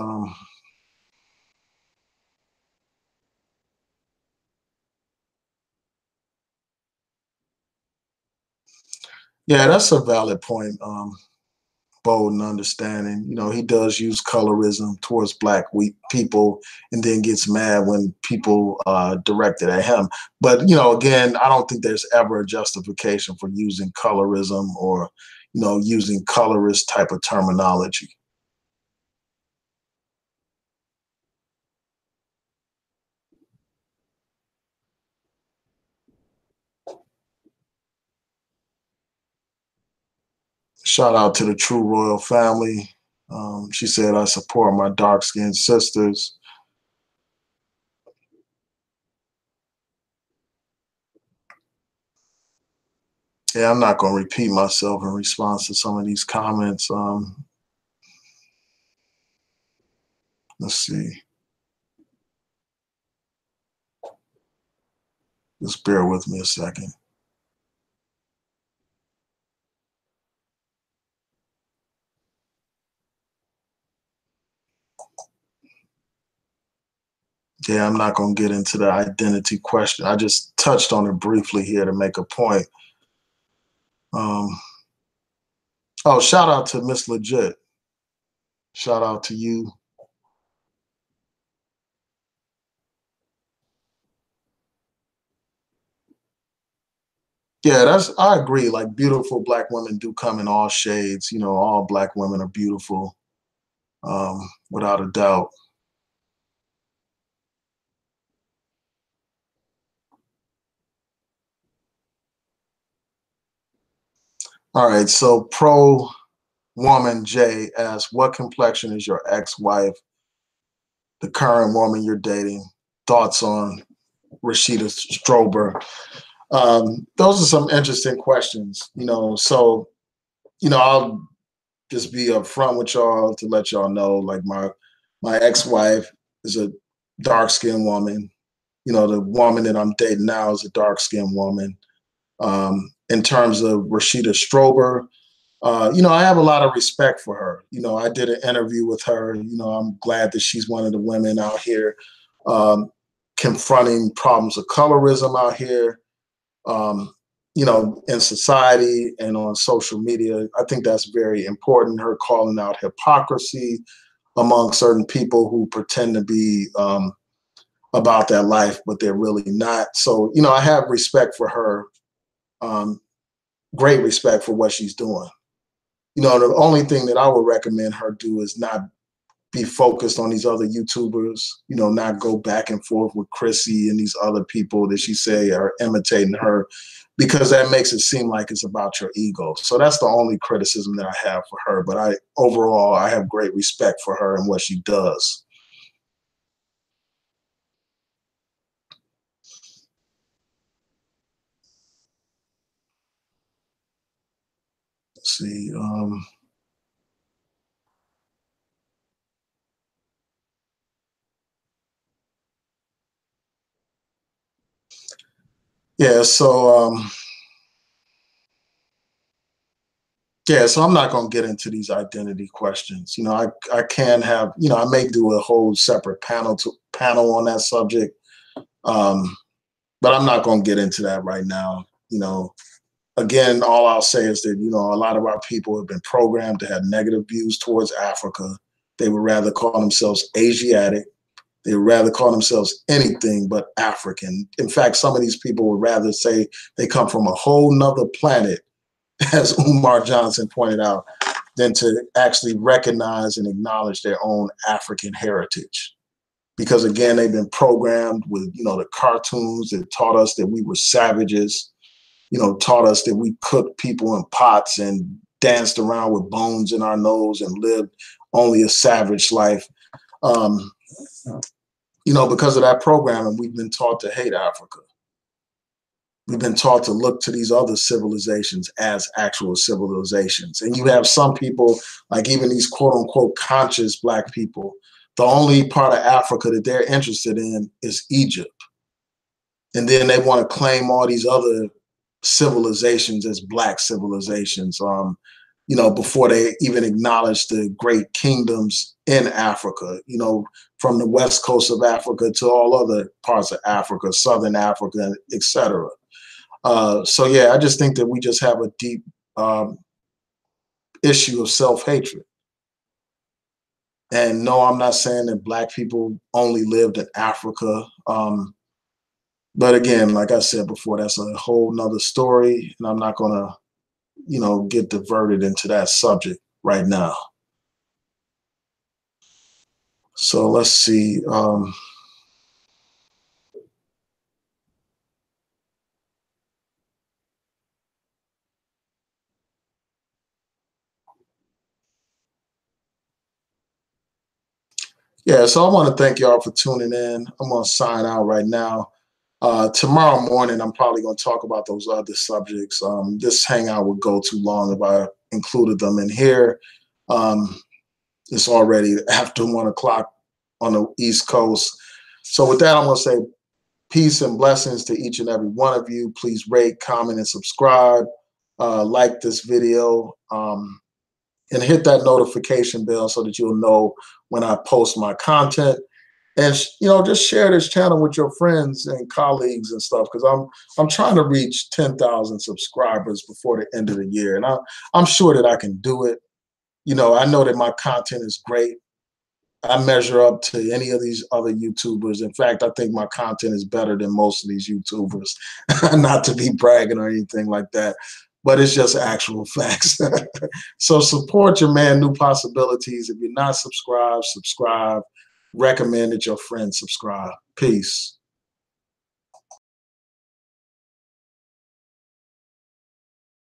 Yeah, that's a valid point. bold and understanding. You know, he does use colorism towards black people, and then gets mad when people direct it at him. But, you know, again, I don't think there's ever a justification for using colorism or, you know, using colorist type of terminology. Shout out to the True Royal family. She said, I support my dark skinned sisters. Yeah, I'm not going to repeat myself in response to some of these comments. Let's see. Just bear with me a second. Yeah, I'm not going to get into the identity question. I just touched on it briefly here to make a point. Um, oh, shout out to Miss Legit. Shout out to you. Yeah, I agree. Like, beautiful black women do come in all shades. You know, all black women are beautiful, without a doubt. All right, so pro woman J asks, what complexion is your ex-wife, the current woman you're dating? Thoughts on Rashida Strober? Those are some interesting questions, you know. So, you know, I'll just be upfront with y'all to let y'all know, like, my ex-wife is a dark-skinned woman. You know, the woman that I'm dating now is a dark-skinned woman. In terms of Rashida Strober, you know, I have a lot of respect for her. You know, I did an interview with her. You know, I'm glad that she's one of the women out here um, confronting problems of colorism out here, um, you know, in society and on social media. I think that's very important. Her calling out hypocrisy among certain people who pretend to be about that life, but they're really not. So, you know, I have respect for her, um, great respect for what she's doing. You know, the only thing that I would recommend her do is not be focused on these other YouTubers, you know, not go back and forth with Chrissy and these other people that she say are imitating her, because that makes it seem like it's about your ego. So that's the only criticism that I have for her. But overall, I have great respect for her and what she does. Let's see. Yeah, so yeah, so I'm not going to get into these identity questions. You know, I can have, you know, I may do a whole separate panel on that subject, but I'm not going to get into that right now. You know, again, all I'll say is that, you know, a lot of our people have been programmed to have negative views towards Africa. They would rather call themselves Asiatic. They would rather call themselves anything but African. In fact, some of these people would rather say they come from a whole nother planet, as Umar Johnson pointed out, than to actually recognize and acknowledge their own African heritage. Because again, they've been programmed with, you know, the cartoons that taught us that we were savages, you know, taught us that we cooked people in pots and danced around with bones in our nose and lived only a savage life. Um, you know, because of that programming, we've been taught to hate Africa. We've been taught to look to these other civilizations as actual civilizations. And you have some people, like even these quote unquote conscious black people, the only part of Africa that they're interested in is Egypt. And then they want to claim all these other civilizations as black civilizations, you know, before they even acknowledge the great kingdoms in Africa, you know, from the west coast of Africa to all other parts of Africa, Southern Africa, etc. So yeah, I just think that we just have a deep issue of self-hatred. And no, I'm not saying that Black people only lived in Africa. But again, like I said before, that's a whole nother story, and I'm not gonna, get diverted into that subject right now. So let's see. Yeah, so I want to thank y'all for tuning in. I'm gonna sign out right now. Tomorrow morning, I'm probably going to talk about those other subjects. This hangout would go too long if I included them in here. It's already after 1 o'clock on the East Coast. So with that, I'm going to say peace and blessings to each and every one of you. Please rate, comment, and subscribe. Like this video, and hit that notification bell so that you'll know when I post my content. And just share this channel with your friends and colleagues and stuff, because I'm trying to reach 10,000 subscribers before the end of the year, and I'm sure that I can do it. I know that my content is great. I measure up to any of these other YouTubers. In fact, I think my content is better than most of these YouTubers. Not to be bragging or anything like that, but it's just actual facts. So support your man, New Possibilities. If you're not subscribed, subscribe. Recommend that your friends subscribe. Peace.